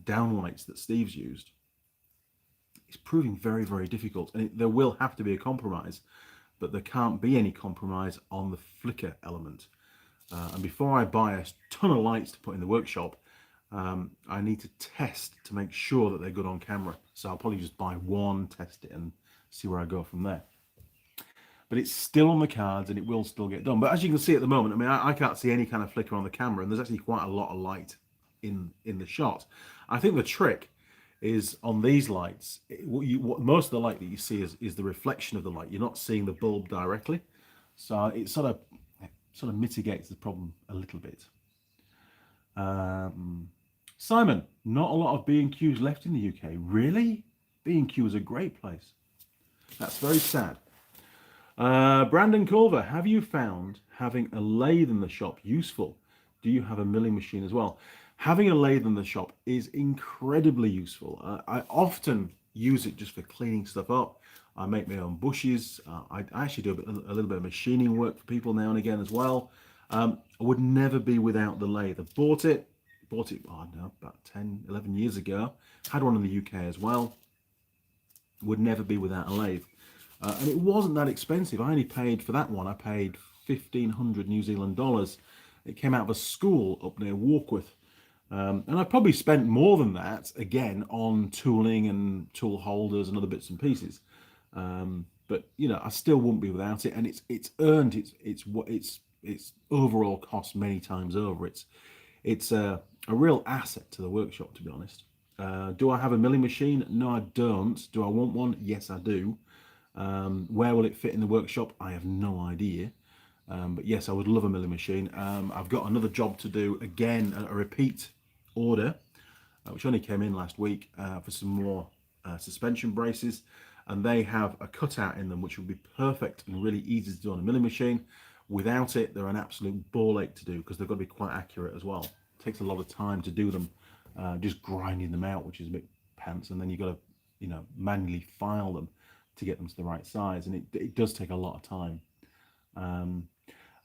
downlights that Steve's used. It's proving very, very difficult, and there will have to be a compromise, but there can't be any compromise on the flicker element. And before I buy a ton of lights to put in the workshop, I need to test to make sure that they're good on camera. So I'll probably just buy one, test it, and see where I go from there. But it's still on the cards, and it will still get done. But as you can see at the moment, I mean, I can't see any kind of flicker on the camera, and there's actually quite a lot of light in the shot. I think the trick is on these lights, what most of the light that you see is the reflection of the light. You're not seeing the bulb directly, so it sort of mitigates the problem a little bit. Simon, not a lot of B&Qs left in the UK. Really? B&Q is a great place. That's very sad. Brandon Culver, have you found having a lathe in the shop useful? Do you have a milling machine as well? Having a lathe in the shop is incredibly useful. I often use it just for cleaning stuff up. I make my own bushes. I actually do a little bit of machining work for people now and again as well. I would never be without the lathe. I bought it, I don't know, about 10, 11 years ago. Had one in the UK as well. Would never be without a lathe. And it wasn't that expensive. I only paid for that one. I paid 1,500 New Zealand dollars. It came out of a school up near Warkworth. And I probably spent more than that, again, on tooling and tool holders and other bits and pieces. But I still wouldn't be without it. And it's earned its overall cost many times over. It's a real asset to the workshop, to be honest. Do I have a milling machine? No, I don't. Do I want one? Yes, I do. Where will it fit in the workshop? I have no idea. But yes, I would love a milling machine. I've got another job to do, again, a repeat order which only came in last week for some more suspension braces, and they have a cutout in them which would be perfect and really easy to do on a milling machine. Without it, they're an absolute ball ache to do because they've got to be quite accurate as well. It takes a lot of time to do them, just grinding them out, which is a bit pants, and then you've got to, you know, manually file them to get them to the right size, and it does take a lot of time.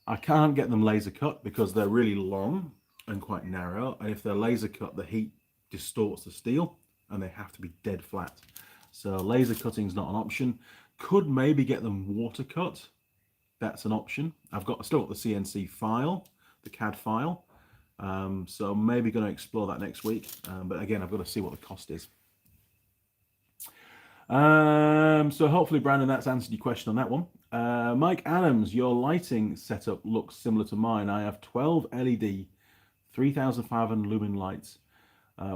I can't get them laser cut because they're really long and quite narrow, and if they're laser cut, the heat distorts the steel and they have to be dead flat. So laser cutting is not an option. Could maybe get them water cut. That's an option. Still got the CNC file, the CAD file. So maybe going to explore that next week. But again, I've got to see what the cost is. So hopefully, Brandon, that's answered your question on that one. Mike Adams, your lighting setup looks similar to mine. I have 12 LED 3,500 lumen lights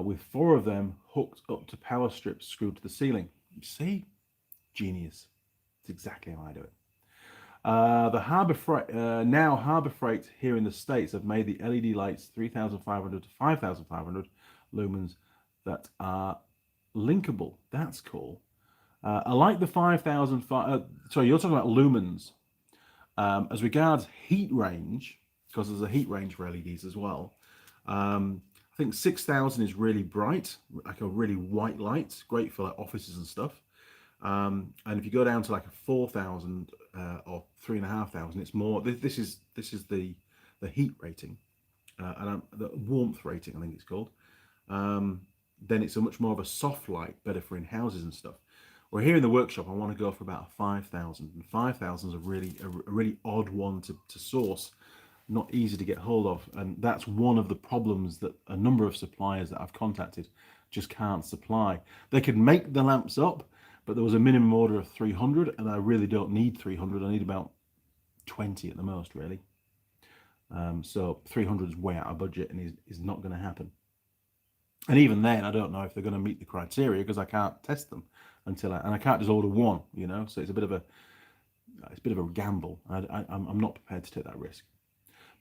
with 4 of them hooked up to power strips screwed to the ceiling. See? Genius. It's exactly how I do it. The Harbor Freight, now Harbor Freight here in the States have made the LED lights 3,500 to 5,500 lumens that are linkable. That's cool. I like the 5,000, sorry, you're talking about lumens. As regards heat range, because there's a heat range for LEDs as well, I think 6,000 is really bright, like a really white light, great for like offices and stuff. And if you go down to like a 4,000 or 3,500, it's more. This is the heat rating, and the warmth rating, I think it's called. Then it's a much more of a soft light, better for in houses and stuff. Well, here in the workshop, I want to go for about a 5,000, and 5,000 is a really odd one to source, not easy to get hold of, and that's one of the problems that a number of suppliers that I've contacted just can't supply. They could make the lamps up, but there was a minimum order of 300, and I really don't need 300. I need about 20 at the most, really. So 300 is way out of budget and is not going to happen. And even then, I don't know if they're going to meet the criteria because I can't test them until I can't just order one, you know. So it's a bit of a gamble. I'm not prepared to take that risk.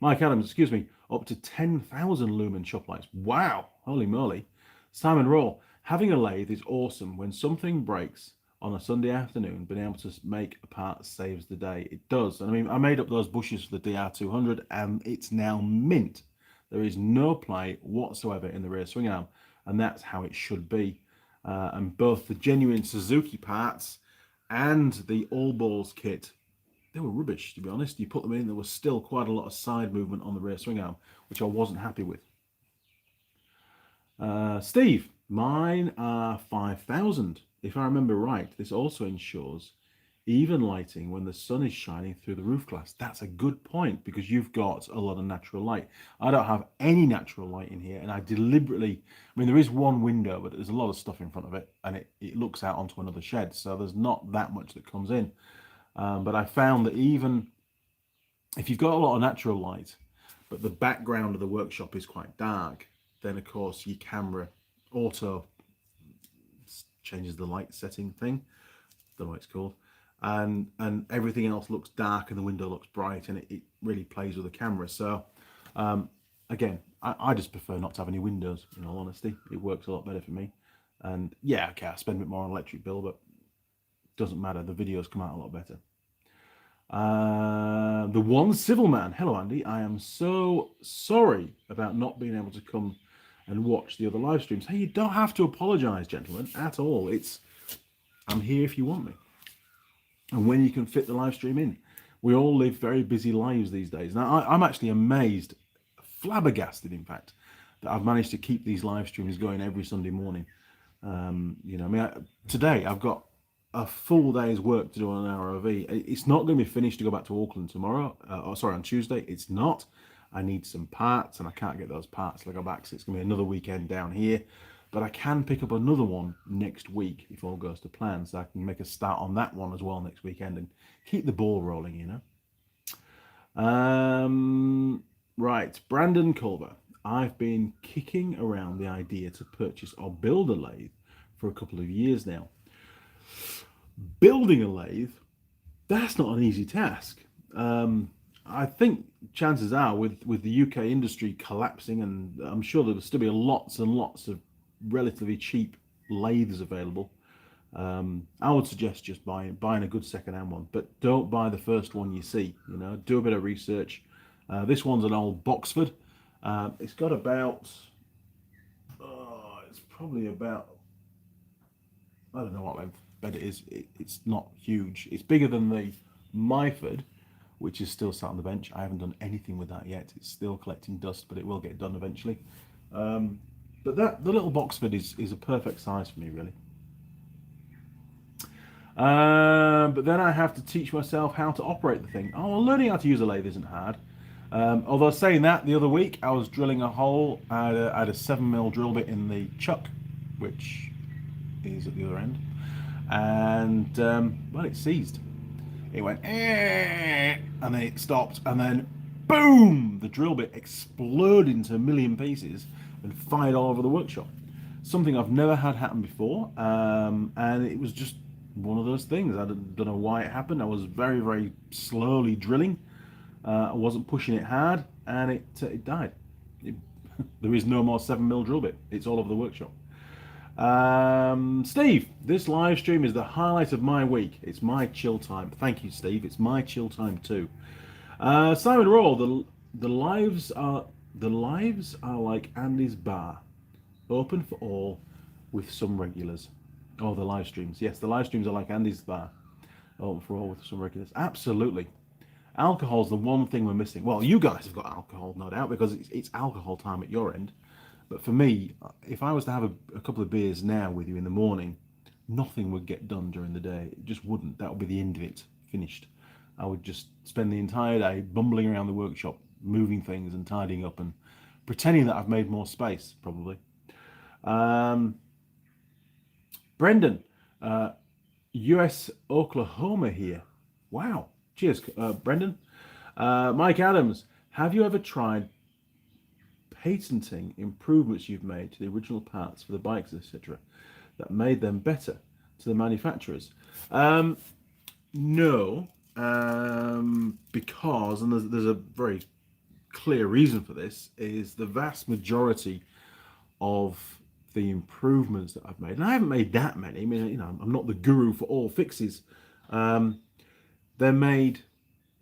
Mike Adams, excuse me, up to 10,000 lumen shop lights. Wow, holy moly. Simon Raw, having a lathe is awesome. When something breaks on a Sunday afternoon, being able to make a part saves the day. It does. And I mean, I made up those bushes for the DR200 and it's now mint. There is no play whatsoever in the rear swing arm, and that's how it should be. And both the genuine Suzuki parts and the All Balls kit, they were rubbish, to be honest. You put them in, there was still quite a lot of side movement on the rear swing arm, which I wasn't happy with. Steve, mine are 5,000. If I remember right, this also ensures even lighting when the sun is shining through the roof glass. That's a good point because you've got a lot of natural light. I don't have any natural light in here, and I deliberately, I mean, there is one window, but there's a lot of stuff in front of it, and it looks out onto another shed, so there's not that much that comes in. But I found that even if you've got a lot of natural light, but the background of the workshop is quite dark, then of course your camera auto changes the light setting thing, don't know what it's called, and everything else looks dark and the window looks bright, and it really plays with the camera. So again, I just prefer not to have any windows, in all honesty. It works a lot better for me. And yeah, okay, I spend a bit more on electric bill, but it doesn't matter, the videos come out a lot better. The One Civil Man, hello Andy, I am so sorry about not being able to come and watch the other live streams. Hey, you don't have to apologize, gentlemen, at all. I'm here if you want me, and when you can fit the live stream in. We all live very busy lives these days. Now, I'm actually amazed, flabbergasted, in fact, that I've managed to keep these live streams going every Sunday morning. You know, I mean, today I've got a full day's work to do on an ROV. It's not going to be finished to go back to Auckland tomorrow. On Tuesday. It's not. I need some parts, and I can't get those parts till I go back, so it's going to be another weekend down here. But I can pick up another one next week if all goes to plan, so I can make a start on that one as well next weekend and keep the ball rolling, you know. Right, Brandon Culver. I've been kicking around the idea to purchase or build a lathe for a couple of years now. Building a lathe, that's not an easy task. I think chances are with the UK industry collapsing, and I'm sure there will still be lots and lots of relatively cheap lathes available. I would suggest just buying a good second-hand one, but don't buy the first one you see. Do a bit of research. This one's an old Boxford. It's got about, it's probably about, I don't know what length bed it is. It's not huge. It's bigger than the Myford, which is still sat on the bench. I haven't done anything with that yet. It's still collecting dust, but it will get done eventually. But the little Boxford is a perfect size for me, really. But then I have to teach myself how to operate the thing. Oh, well, learning how to use a lathe isn't hard. Although saying that, the other week I was drilling a hole. I had a 7mm drill bit in the chuck, which is at the other end, and well, it seized. It went, and then it stopped, and then boom! The drill bit exploded into a million pieces and fired all over the workshop. Something I've never had happen before, and it was just one of those things. I don't know why it happened. I was very, very slowly drilling. I wasn't pushing it hard, and it died. There is no more 7mm drill bit. It's all over the workshop. Steve, this live stream is the highlight of my week. It's my chill time. Thank you, Steve. It's my chill time too. Simon Rawle, the lives are like Andy's bar, open for all, with some regulars. Oh, the live streams. Yes, the live streams are like Andy's bar, open for all with some regulars. Absolutely. Alcohol's the one thing we're missing. Well, you guys have got alcohol, no doubt, because it's alcohol time at your end. But for me, if I was to have a couple of beers now with you in the morning, nothing would get done during the day. It just wouldn't. That would be the end of it. Finished. I would just spend the entire day bumbling around the workshop, moving things and tidying up and pretending that I've made more space, probably. Brendan, US Oklahoma here. Wow. Cheers, Brendan. Mike Adams, have you ever tried patenting improvements you've made to the original parts for the bikes, etc., that made them better to the manufacturers? No, because, and there's a very clear reason for this, is the vast majority of the improvements that I've made, and I haven't made that many. I mean, I'm not the guru for all fixes. They're made,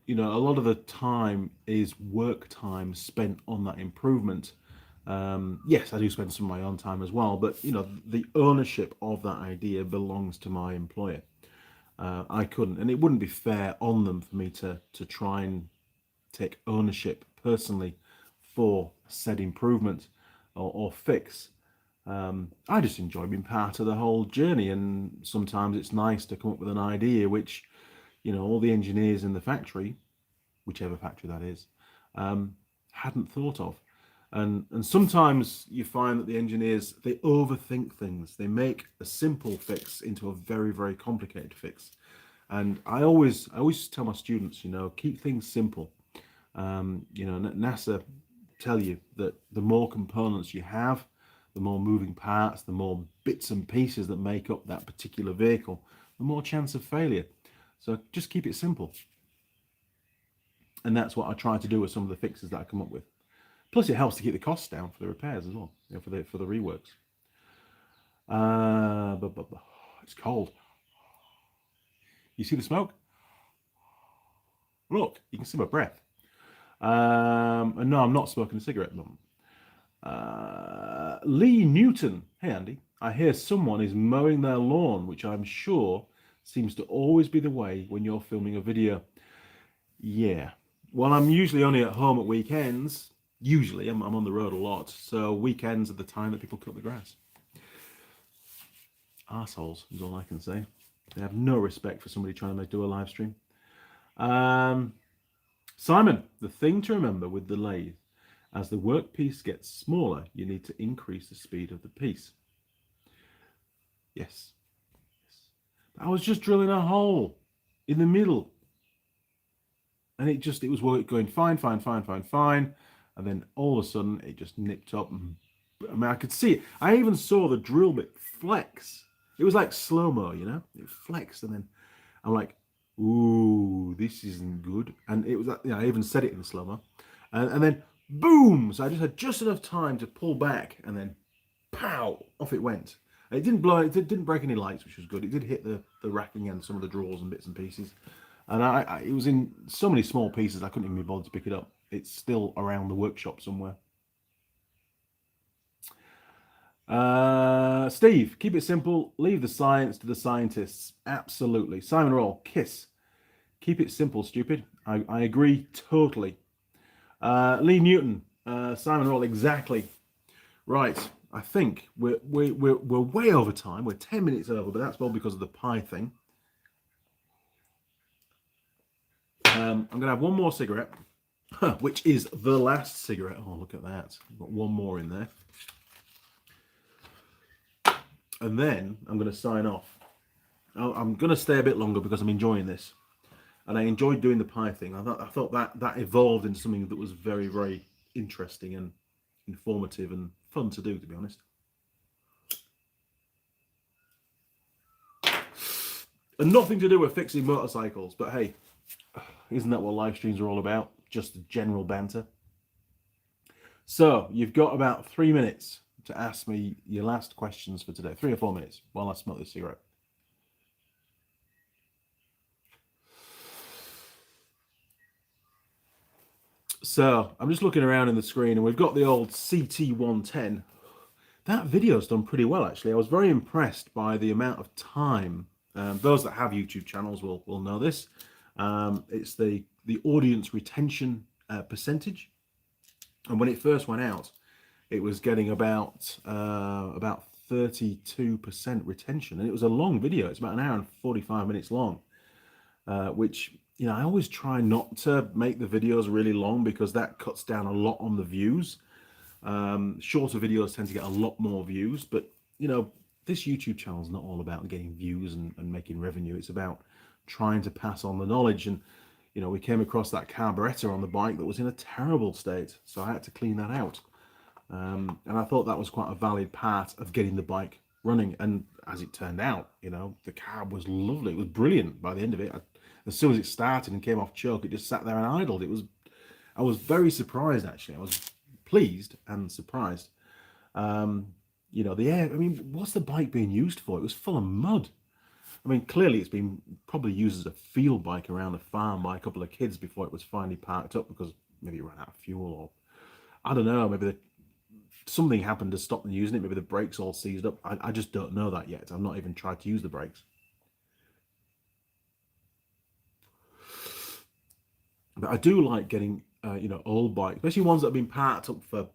a lot of the time is work time spent on that improvement. Yes, I do spend some of my own time as well, but the ownership of that idea belongs to my employer. I couldn't, and it wouldn't be fair on them for me to try and take ownership personally for said improvement or fix. I just enjoy being part of the whole journey, and sometimes it's nice to come up with an idea which, all the engineers in the factory, whichever factory that is, hadn't thought of. And sometimes you find that the engineers, they overthink things. They make a simple fix into a very, very complicated fix. And I always tell my students, keep things simple. NASA tell you that the more components you have, the more moving parts, the more bits and pieces that make up that particular vehicle, the more chance of failure. So just keep it simple. And that's what I try to do with some of the fixes that I come up with. Plus, it helps to keep the costs down for the repairs as well, for the reworks. But it's cold. You see the smoke? Look, you can see my breath. And no, I'm not smoking a cigarette at the moment. Lee Newton. Hey, Andy. I hear someone is mowing their lawn, which I'm sure seems to always be the way when you're filming a video. Yeah. Well, I'm usually only at home at weekends. Usually, I'm on the road a lot. So weekends are the time that people cut the grass. Arseholes is all I can say. They have no respect for somebody trying to do a live stream. Simon, the thing to remember with the lathe, as the workpiece gets smaller, you need to increase the speed of the piece. Yes. I was just drilling a hole in the middle. And it was going fine. And then all of a sudden, it just nipped up. I could see it. I even saw the drill bit flex. It was like slow-mo, It flexed, and then I'm like, ooh, this isn't good. And it was, I even said it in slow-mo. And then, boom! So I just had just enough time to pull back, and then, pow, off it went. And it didn't blow, it didn't break any lights, which was good. It did hit the racking and some of the drawers and bits and pieces. And it was in so many small pieces, I couldn't even be bothered to pick it up. It's still around the workshop somewhere. Steve, keep it simple. Leave the science to the scientists. Absolutely. Simon Roll, kiss. Keep it simple, stupid. I agree totally. Lee Newton, Simon Roll, exactly. Right. I think we're way over time. We're 10 minutes over, but that's all because of the pie thing. I'm going to have one more cigarette, which is the last cigarette. Oh, look at that. I've got one more in there. And then I'm going to sign off. I'm going to stay a bit longer because I'm enjoying this. And I enjoyed doing the pie thing. I thought that evolved into something that was very, very interesting and informative and fun to do, to be honest. And nothing to do with fixing motorcycles, but hey, isn't that what live streams are all about? Just general banter. So you've got about 3 minutes to ask me your last questions for today. 3 or 4 minutes while I smoke this cigarette. So I'm just looking around in the screen and we've got the old CT110. That video's done pretty well, actually. I was very impressed by the amount of time. Those that have YouTube channels will know this. It's the audience retention percentage. And when it first went out, it was getting about 32% retention. And it was a long video. It's about an hour and 45 minutes long, which, you know, I always try not to make the videos really long because that cuts down a lot on the views. Shorter videos tend to get a lot more views, but, you know, this YouTube channel is not all about getting views and making revenue. It's about trying to pass on the knowledge. And, you know, we came across that carburetor on the bike that was in a terrible state, so I had to clean that out. And I thought that was quite a valid part of getting the bike running. And as it turned out, you know, the carb was lovely. It was brilliant by the end of it. As soon as it started and came off choke, it just sat there and idled. I was very surprised, actually. I was pleased and surprised. You know, the air, I mean, what's the bike being used for? It was full of mud. I mean, clearly it's been probably used as a field bike around a farm by a couple of kids before it was finally parked up because maybe it ran out of fuel, or I don't know, maybe something happened to stop them using it. Maybe the brakes all seized up. I just don't know that yet. I've not even tried to use the brakes. But I do like getting, you know, old bikes, especially ones that have been parked up for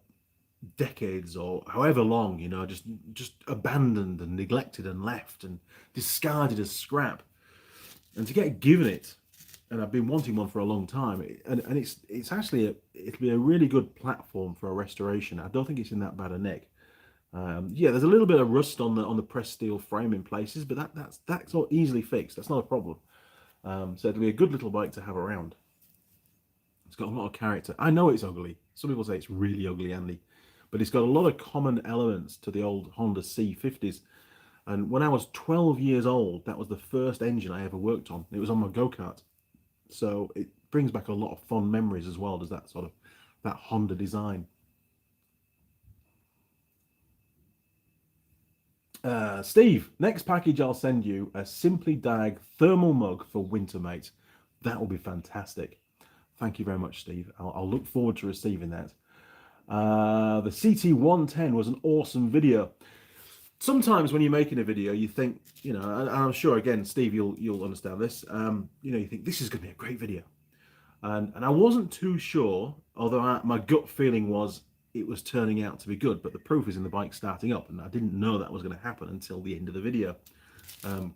decades or however long, you know, just abandoned and neglected and left and discarded as scrap. And to get given it, and I've been wanting one for a long time, and it's actually it'll be a really good platform for a restoration. I don't think it's in that bad a nick. Yeah, there's a little bit of rust on the pressed steel frame in places, but that's all easily fixed. That's not a problem. So it'll be a good little bike to have around. It's got a lot of character. I know it's ugly. Some people say it's really ugly, Andy, but it's got a lot of common elements to the old Honda C50s. And when I was 12 years old, that was the first engine I ever worked on. It was on my go-kart. So it brings back a lot of fond memories as well, does that sort of, that Honda design. Steve, next package I'll send you a Simply Diag thermal mug for winter, mate. That will be fantastic. Thank you very much, Steve. I'll look forward to receiving that. The CT110 was an awesome video. Sometimes when you're making a video, you think, you know, and I'm sure, again, Steve, you'll understand this. You know, you think this is going to be a great video. And I wasn't too sure, although my gut feeling was it was turning out to be good, but the proof is in the bike starting up, and I didn't know that was going to happen until the end of the video,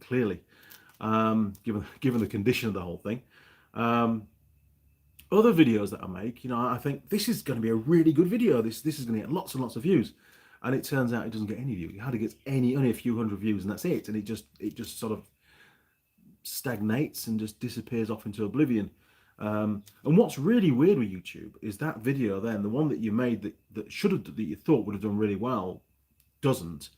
clearly, given the condition of the whole thing. Other videos that I make, you know, I think this is going to be a really good video. This is going to get lots and lots of views, and it turns out it doesn't get any views. It hardly gets only a few hundred views, and that's it. And it just sort of stagnates and just disappears off into oblivion. And what's really weird with YouTube is that video, then the one that you made that you thought would have done really well, doesn't.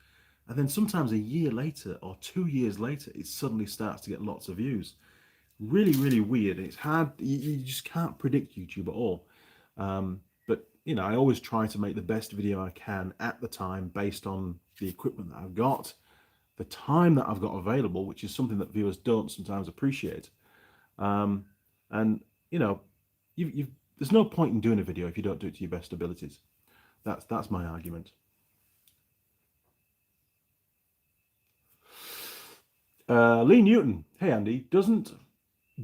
And then sometimes a year later or 2 years later, it suddenly starts to get lots of views. Really, really weird. And it's hard. You just can't predict YouTube at all. But you know, I always try to make the best video I can at the time based on the equipment that I've got, the time that I've got available, which is something that viewers don't sometimes appreciate. And you know, there's no point in doing a video if you don't do it to your best abilities. That's my argument. Lee Newton, hey Andy, doesn't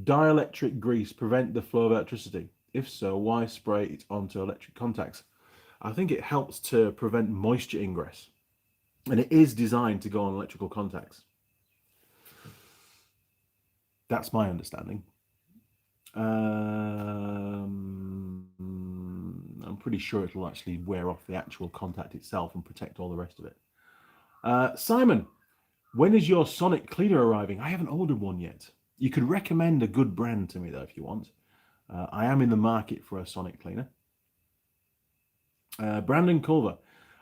dielectric grease prevent the flow of electricity? If so, why spray it onto electric contacts? I think it helps to prevent moisture ingress, and it is designed to go on electrical contacts. That's my understanding. I'm pretty sure it'll actually wear off the actual contact itself and protect all the rest of it. Simon, when is your sonic cleaner arriving? I haven't ordered one yet. You could recommend a good brand to me, though, if you want. I am in the market for a sonic cleaner. Brandon Culver,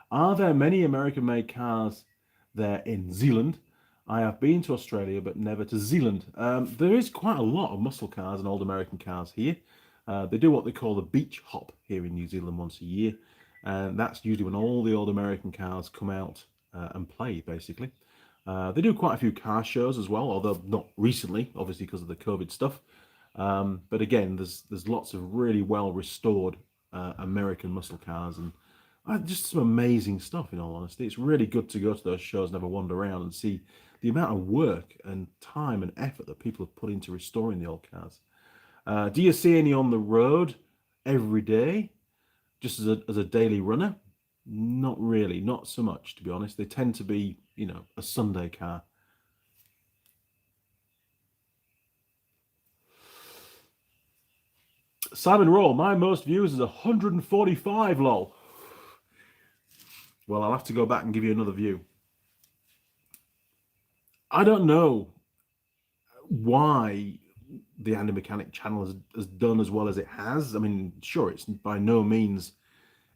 are there many American-made cars there in Zealand? I have been to Australia, but never to Zealand. There is quite a lot of muscle cars and old American cars here. They do what they call the beach hop here in New Zealand once a year. And that's usually when all the old American cars come out and play, basically. They do quite a few car shows as well, although not recently, obviously because of the COVID stuff. But again, there's lots of really well restored American muscle cars and just some amazing stuff, in all honesty. It's really good to go to those shows and have a wander around and see the amount of work and time and effort that people have put into restoring the old cars. Do you see any on the road every day, just as a daily runner? Not really, not so much, to be honest. They tend to be, you know, a Sunday car. Simon Roll, my most views is 145, lol. Well, I'll have to go back and give you another view. I don't know why the Andy Mechanic channel has done as well as it has. I mean, sure, it's by no means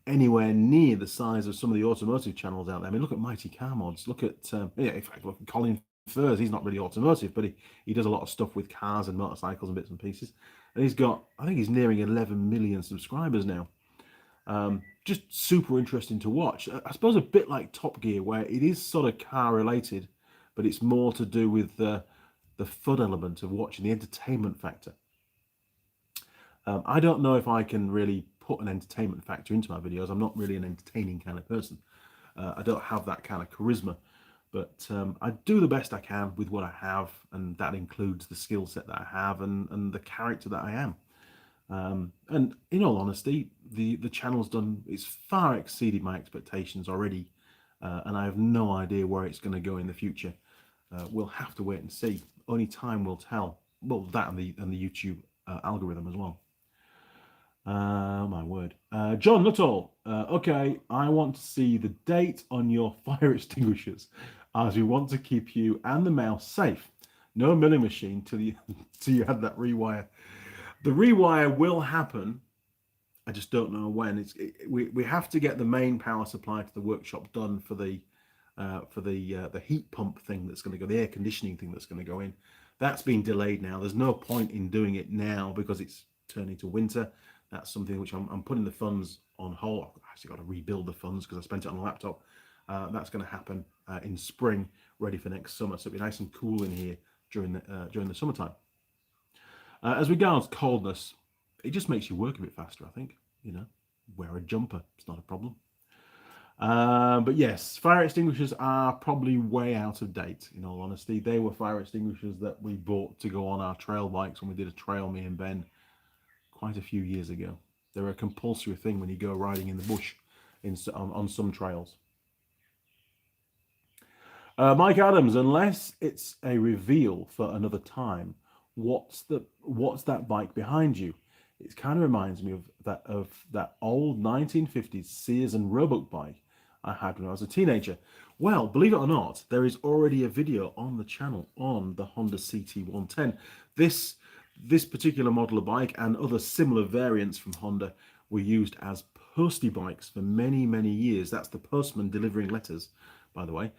anywhere near the size of some of the automotive channels out there. I mean, look at Mighty Car Mods. Look at, in fact, look at Colin Furs. He's not really automotive, but he does a lot of stuff with cars and motorcycles and bits and pieces. And he's got, I think he's nearing 11 million subscribers now. Just super interesting to watch. I suppose a bit like Top Gear, where it is sort of car related, but it's more to do with the fun element of watching, the entertainment factor. I don't know if I can really put an entertainment factor into my videos. I'm not really an entertaining kind of person. I don't have that kind of charisma, but I do the best I can with what I have, and that includes the skill set that I have and the character that I am. And in all honesty, the channel's done, it's far exceeded my expectations already, and I have no idea where it's going to go in the future. We'll have to wait and see. Only time will tell. Well, that and the YouTube algorithm as well. My word. John Nuttall, okay, I want to see the date on your fire extinguishers, as we want to keep you and the mouse safe. No milling machine till you have that rewire. The rewire will happen. I just don't know when. We have to get the main power supply to the workshop done for the heat pump thing that's going to go, the air conditioning thing that's going to go in. That's been delayed now. There's no point in doing it now because it's turning to winter. That's something which I'm putting the funds on hold. I've actually got to rebuild the funds because I spent it on a laptop. That's going to happen in spring, ready for next summer. So it'll be nice and cool in here during the summertime. As regards coldness, it just makes you work a bit faster, I think. You know, wear a jumper, it's not a problem. But yes, fire extinguishers are probably way out of date, in all honesty. They were fire extinguishers that we bought to go on our trail bikes when we did a trail, me and Ben, quite a few years ago. They're a compulsory thing when you go riding in the bush on some trails. Mike Adams, unless it's a reveal for another time, what's that bike behind you? It kind of reminds me of that old 1950s Sears and Roebuck bike I had when I was a teenager. Well, believe it or not, there is already a video on the channel on the Honda CT110. This particular model of bike and other similar variants from Honda were used as postie bikes for many, many years. That's the postman delivering letters, by the way.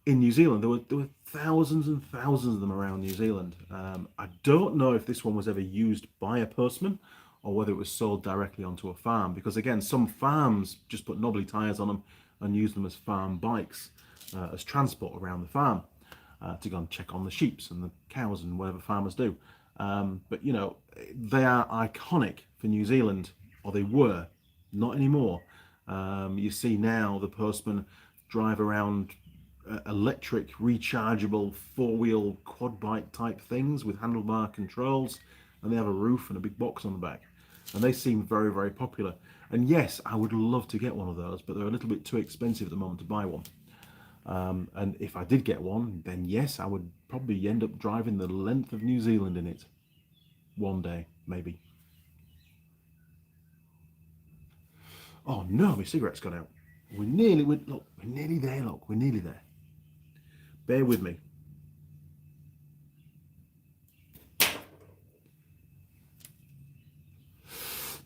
In New Zealand, there were thousands and thousands of them around New Zealand. I don't know if this one was ever used by a postman or whether it was sold directly onto a farm. Because again, some farms just put knobbly tyres on them and use them as farm bikes, as transport around the farm, to go and check on the sheep and the cows and whatever farmers do. But you know, they are iconic for New Zealand, or they were, not anymore. You see now the postmen drive around electric rechargeable four-wheel quad bike type things with handlebar controls, and they have a roof and a big box on the back, and they seem very, very popular. And yes, I would love to get one of those, but they're a little bit too expensive at the moment to buy one. And if I did get one, then yes, I would probably end up driving the length of New Zealand in it one day, maybe. Oh no, my cigarette's gone out. We're nearly there, look, we're nearly there. Bear with me.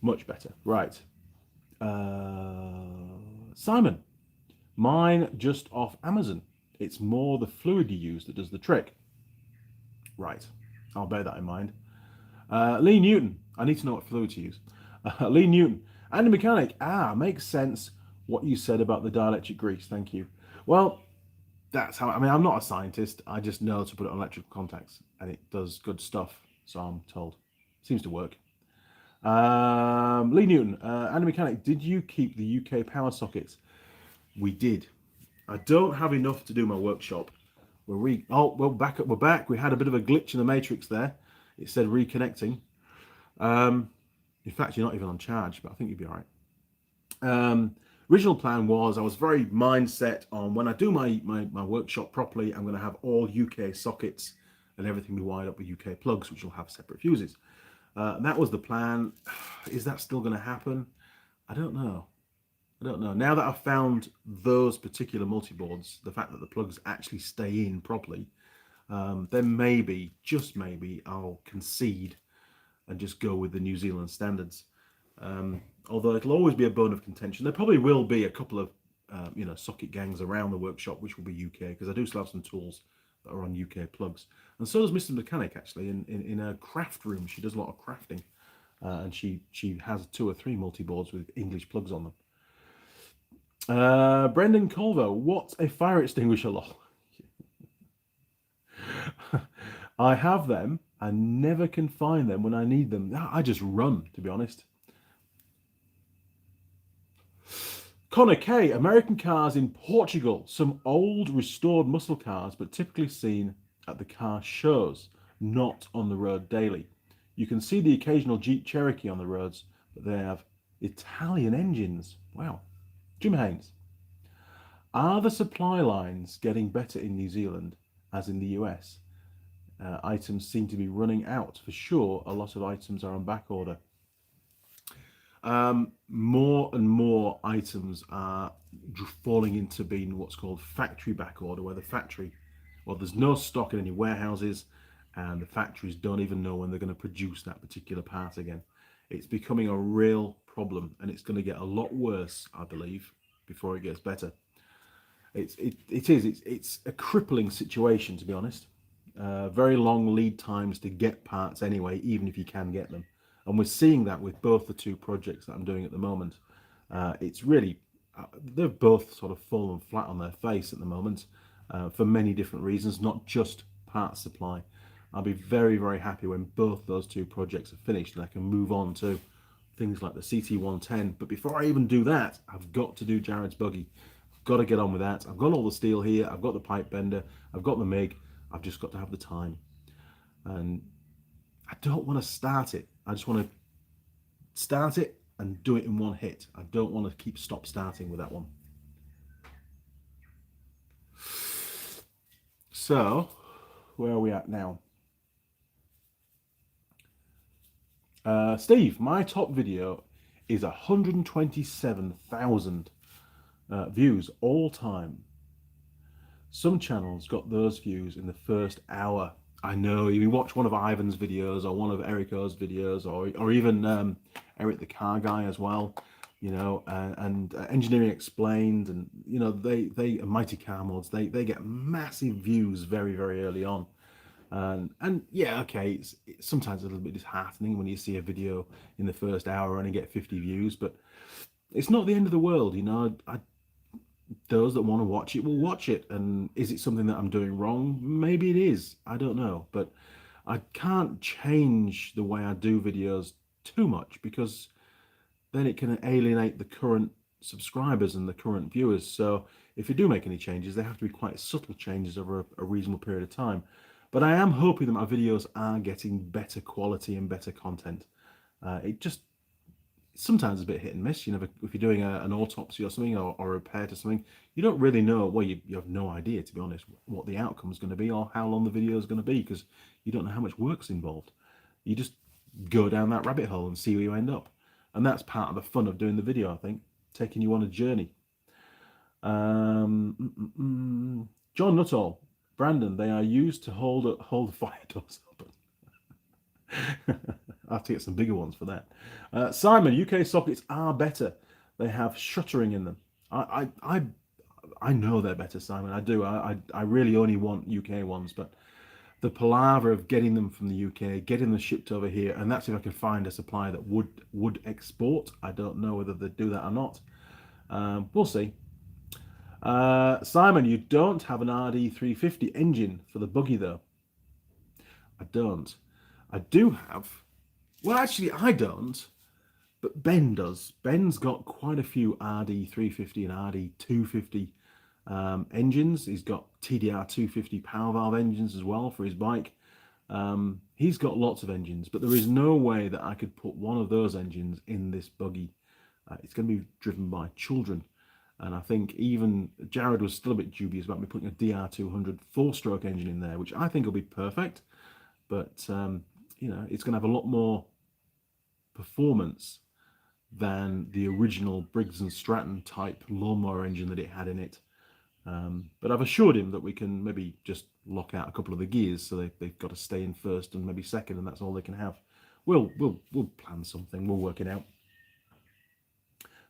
Much better. Right. Simon, mine just off Amazon. It's more the fluid you use that does the trick. Right. I'll bear that in mind. Lee Newton. I need to know what fluid to use. Lee Newton. And a mechanic. Makes sense what you said about the dielectric grease. Thank you. Well, that's how, I mean, I'm not a scientist. I just know to put it on electrical contacts, and it does good stuff. So I'm told. Seems to work. Lee Newton, and a mechanic, did you keep the UK power sockets? We did. I don't have enough to do my workshop. We're back. We're back. We had a bit of a glitch in the matrix there. It said reconnecting. In fact, you're not even on charge, but I think you'll be all right. Original plan was, I was very mindset on when I do my workshop properly, I'm going to have all UK sockets and everything be wired up with UK plugs, which will have separate fuses. That was the plan. Is that still going to happen? I don't know. Now that I've found those particular multi-boards, the fact that the plugs actually stay in properly, then maybe, just maybe, I'll concede and just go with the New Zealand standards. Although it'll always be a bone of contention. There probably will be a couple of socket gangs around the workshop which will be UK, because I do still have some tools that are on UK plugs. And so does Mr. Mechanic, actually, in a craft room. She does a lot of crafting, and she has 2 or 3 multi-boards with English plugs on them. Brendan Colvo, what's a fire extinguisher, lol? I have them. I never can find them when I need them. I just run, to be honest. Connor K, American cars in Portugal. Some old restored muscle cars, but typically seen at the car shows, not on the road daily. You can see the occasional Jeep Cherokee on the roads, but they have Italian engines. Wow. Jim Haynes. Are the supply lines getting better in New Zealand as in the US? Items seem to be running out. For sure, a lot of items are on back order. More and more items are falling into being what's called factory back order, where the factory, well, there's no stock in any warehouses, and the factories don't even know when they're going to produce that particular part again. It's becoming a real problem, and it's going to get a lot worse, I believe, before it gets better. It's a crippling situation, to be honest. Very long lead times to get parts anyway, even if you can get them. And we're seeing that with both the 2 projects that I'm doing at the moment. It's really, they've both sort of fallen flat on their face at the moment, for many different reasons, not just parts supply. I'll be very, very happy when both those 2 projects are finished and I can move on to things like the CT110. But before I even do that, I've got to do Jared's buggy. I've got to get on with that. I've got all the steel here. I've got the pipe bender. I've got the MIG. I've just got to have the time. And I don't want to start it. I just want to start it and do it in one hit. I don't want to keep stop starting with that one. So, where are we at now? Steve, my top video is 127,000 views all time. Some channels got those views in the first hour. I know, you watch one of Ivan's videos or one of Erico's videos, or even Eric the car guy as well, you know, and Engineering Explained, and you know, they Mighty Car Mods, they get massive views very, very early on. And yeah, okay, it's sometimes a little bit disheartening when you see a video in the first hour only get 50 views, but it's not the end of the world, you know. Those that want to watch it will watch it. And is it something that I'm doing wrong? Maybe it is. I don't know, but I can't change the way I do videos too much because then it can alienate the current subscribers and the current viewers. So if you do make any changes, they have to be quite subtle changes over a reasonable period of time. But I am hoping that my videos are getting better quality and better content. It just sometimes a bit hit and miss. You know, if you're doing an autopsy or something, or a repair to something, you don't really know. Well, you have no idea, to be honest, what the outcome is going to be or how long the video is going to be because you don't know how much work's involved. You just go down that rabbit hole and see where you end up, and that's part of the fun of doing the video. I think taking you on a journey. John Nuttall, Brandon, they are used to hold fire doors open. I have to get some bigger ones for that. Simon, UK sockets are better. They have shuttering in them. I know they're better, Simon. I do. I really only want UK ones, but the palaver of getting them from the UK, getting them shipped over here, and that's if I can find a supplier that would export. I don't know whether they do that or not. We'll see. Simon, you don't have an RD350 engine for the buggy though. I don't. I do have. Well, actually, I don't, but Ben does. Ben's got quite a few RD350 and RD250 engines. He's got TDR 250 power valve engines as well for his bike. He's got lots of engines, but there is no way that I could put one of those engines in this buggy. It's going to be driven by children. And I think even Jared was still a bit dubious about me putting a DR200 four-stroke engine in there, which I think will be perfect. But, you know, it's going to have a lot more performance than the original Briggs & Stratton type lawnmower engine that it had in it. But I've assured him that we can maybe just lock out a couple of the gears so they've got to stay in first and maybe second, and that's all they can have. We'll plan something. We'll work it out.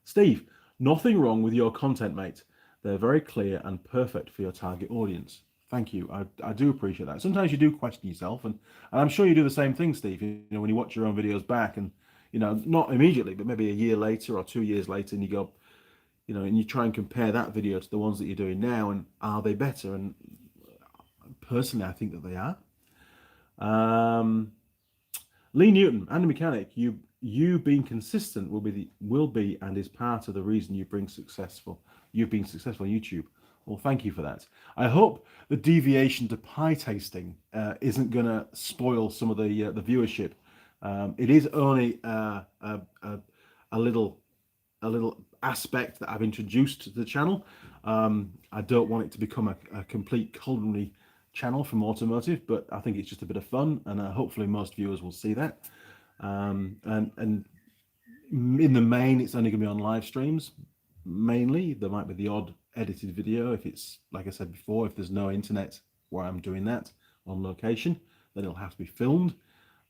Steve, nothing wrong with your content, mate. They're very clear and perfect for your target audience. Thank you. I do appreciate that. Sometimes you do question yourself, and I'm sure you do the same thing, Steve. You know, when you watch your own videos back, and you know, not immediately, but maybe a year later or 2 years later, and you go, you know, and you try and compare that video to the ones that you're doing now, and are they better? And personally, I think that they are. Lee Newton, Andy Mechanic, you being consistent will be and is part of the reason you've been successful on YouTube. Well, thank you for that. I hope the deviation to pie tasting isn't going to spoil some of the viewership. It is only a little aspect that I've introduced to the channel. I don't want it to become a complete culinary channel from automotive, but I think it's just a bit of fun, and hopefully most viewers will see that. And in the main, it's only going to be on live streams. Mainly, there might be the odd edited video if it's, like I said before, if there's no internet where I'm doing that on location, then it'll have to be filmed.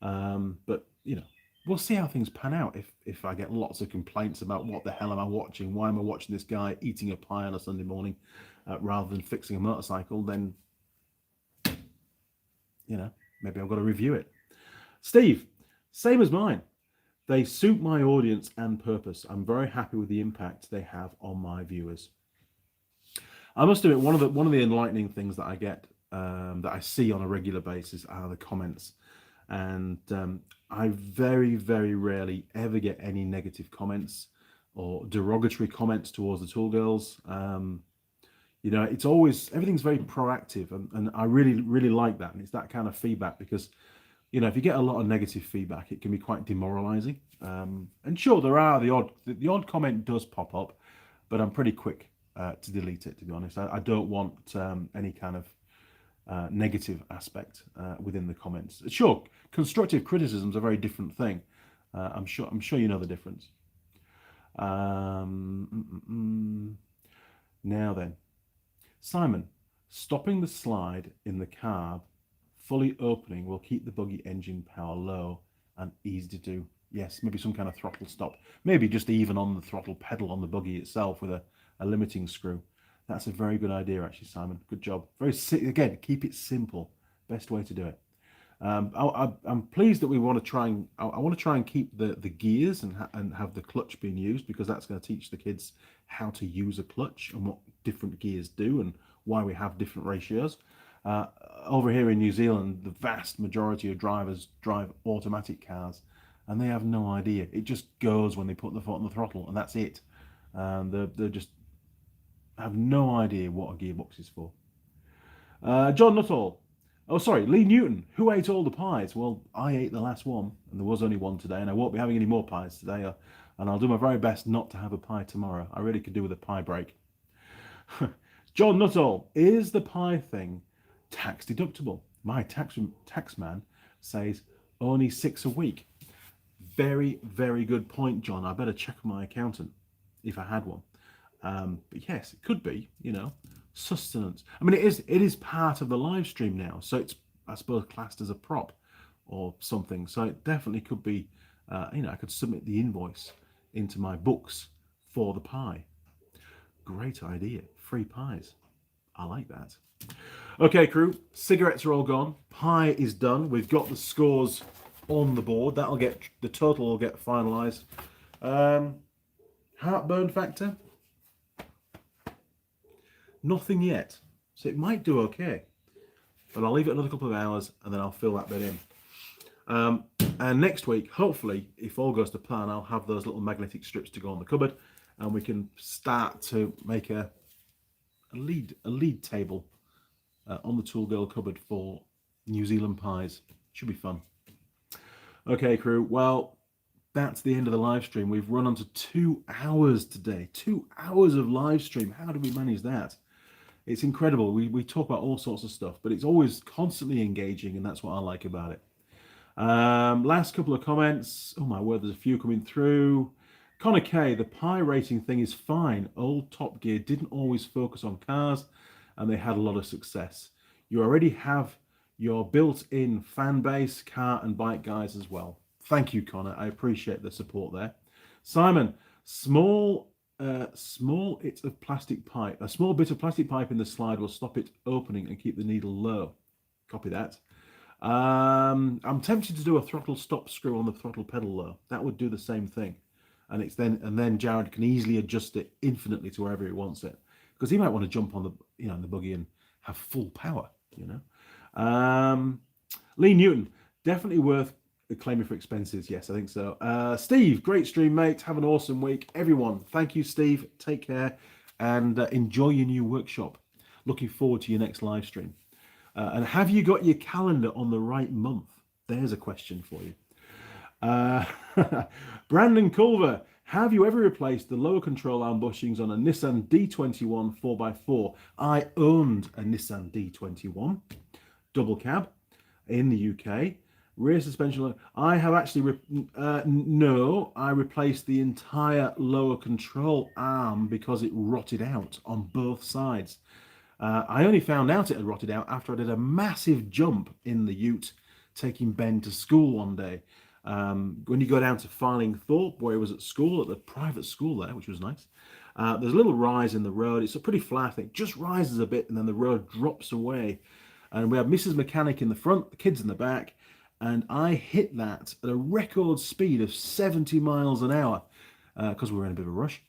But you know, we'll see how things pan out. If I get lots of complaints about what the hell am I watching, why am I watching this guy eating a pie on a Sunday morning rather than fixing a motorcycle, then you know, maybe I've got to review it. Steve, same as mine. They suit my audience and purpose. I'm very happy with the impact they have on my viewers. I must admit, one of the enlightening things that I get, that I see on a regular basis, are the comments, and I very, very rarely ever get any negative comments or derogatory comments towards the Tool Girls. You know, it's always, everything's very proactive, and I really, really like that, and it's that kind of feedback because, you know, if you get a lot of negative feedback, it can be quite demoralizing. And sure, there are the odd comment does pop up, but I'm pretty quick to delete it, to be honest. I don't want any kind of negative aspect within the comments. Sure, constructive criticism is a very different thing. I'm sure you know the difference. Now then, Simon, stopping the slide in the carb, fully opening will keep the buggy engine power low and easy to do. Yes, maybe some kind of throttle stop. Maybe just even on the throttle pedal on the buggy itself with a limiting screw. That's a very good idea, actually, Simon. Good job. Again, keep it simple. Best way to do it. I'm pleased that we want to try and I want to try and keep the gears and have the clutch being used, because that's going to teach the kids how to use a clutch and what different gears do and why we have different ratios. Over here in New Zealand, the vast majority of drivers drive automatic cars, and they have no idea. It just goes when they put the foot on the throttle, and that's it. They just have no idea what a gearbox is for. John Nuttall. Oh, sorry, Lee Newton. Who ate all the pies? Well, I ate the last one, and there was only one today, and I won't be having any more pies today. And I'll do my very best not to have a pie tomorrow. I really could do with a pie break. John Nuttall. Is the pie thing tax deductible? My tax man says only 6 a week. Very, very good point, John. I better check with my accountant if I had one. But yes, it could be, sustenance. I mean, it is part of the live stream now, so it's, I suppose, classed as a prop or something. So it definitely could be, I could submit the invoice into my books for the pie. Great idea. Free pies. I like that. Okay, crew, cigarettes are all gone. Pie is done. We've got the scores on the board. The total will get finalized. Heartburn factor? Nothing yet. So it might do okay. But I'll leave it another couple of hours and then I'll fill that bit in. And next week, hopefully, if all goes to plan, I'll have those little magnetic strips to go on the cupboard, and we can start to make a lead table on the Tool Girl cupboard for New Zealand pies. Should be fun. Okay, crew. Well, that's the end of the live stream. We've run on to 2 hours today. 2 hours of live stream. How do we manage that? It's incredible. We talk about all sorts of stuff, but it's always constantly engaging, and that's what I like about it. Last couple of comments. Oh my word, there's a few coming through. Connor K, the pie rating thing is fine. Old Top Gear didn't always focus on cars, and they had a lot of success. You already have your built-in fan base, car and bike guys as well. Thank you, Connor. I appreciate the support there. Simon, small bit of plastic pipe. A small bit of plastic pipe in the slide will stop it opening and keep the needle low. Copy that. I'm tempted to do a throttle stop screw on the throttle pedal though. That would do the same thing. And then Jared can easily adjust it infinitely to wherever he wants it. Because he might want to jump on the buggy and have full power, Lee Newton, definitely worth claiming for expenses. Yes, I think so. Steve, great stream, mate. Have an awesome week. Everyone, thank you, Steve. Take care and enjoy your new workshop. Looking forward to your next live stream. And have you got your calendar on the right month? There's a question for you. Brandon Culver, have you ever replaced the lower control arm bushings on a Nissan D21 4x4? I owned a Nissan D21 double cab in the UK. Rear suspension. I have actually, no, I replaced the entire lower control arm because it rotted out on both sides. I only found out it had rotted out after I did a massive jump in the ute, taking Ben to school one day. When you go down to Thorpe, where he was at school, at the private school there, which was nice, there's a little rise in the road. It's a pretty flat. It just rises a bit, and then the road drops away. And we have Mrs. Mechanic in the front, the kids in the back, and I hit that at a record speed of 70 miles an hour because we were in a bit of a rush.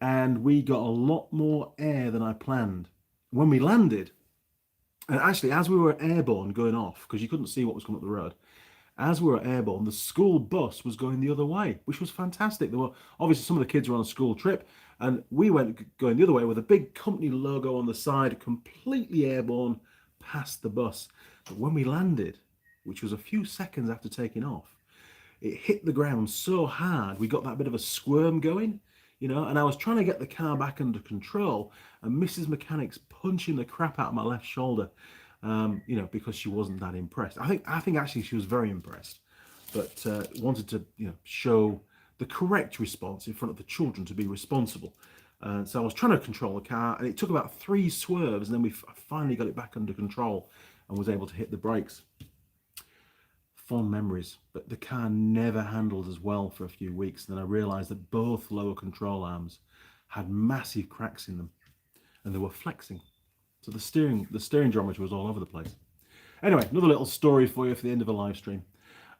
And we got a lot more air than I planned. When we landed, and actually as we were airborne going off, because you couldn't see what was coming up the road, as we were airborne, the school bus was going the other way, which was fantastic. There were obviously some of the kids were on a school trip, and we went going the other way with a big company logo on the side, completely airborne, past the bus. But when we landed, which was a few seconds after taking off, it hit the ground so hard, we got that bit of a squirm going, and I was trying to get the car back under control, and Mrs. Mechanic's punching the crap out of my left shoulder, because she wasn't that impressed. I think actually she was very impressed, but wanted to, show the correct response in front of the children to be responsible. So I was trying to control the car, and it took about 3 swerves, and then we finally got it back under control and was able to hit the brakes. Fond memories, but the car never handled as well for a few weeks. And then I realized that both lower control arms had massive cracks in them, and they were flexing. So the steering geometry was all over the place. Anyway, another little story for you for the end of a live stream.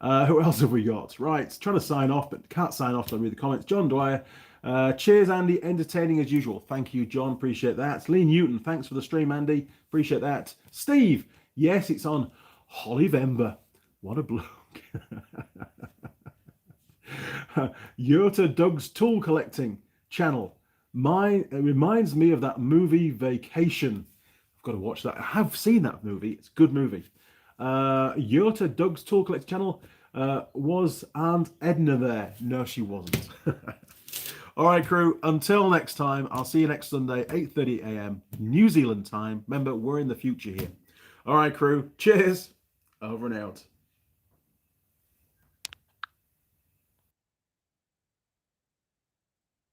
Who else have we got? Right, trying to sign off, but can't sign off. So I read the comments. John Dwyer. Cheers, Andy. Entertaining as usual. Thank you, John. Appreciate that. Lee Newton. Thanks for the stream, Andy. Appreciate that. Steve. Yes, it's on Hollyvember. What a bloke. Yota Doug's tool collecting channel. It reminds me of that movie Vacation. I've got to watch that. I have seen that movie. It's a good movie. Yota Doug's tool collecting channel. Was Aunt Edna there? No, she wasn't. All right, crew. Until next time, I'll see you next Sunday, 8:30 a.m. New Zealand time. Remember, we're in the future here. All right, crew. Cheers. Over and out.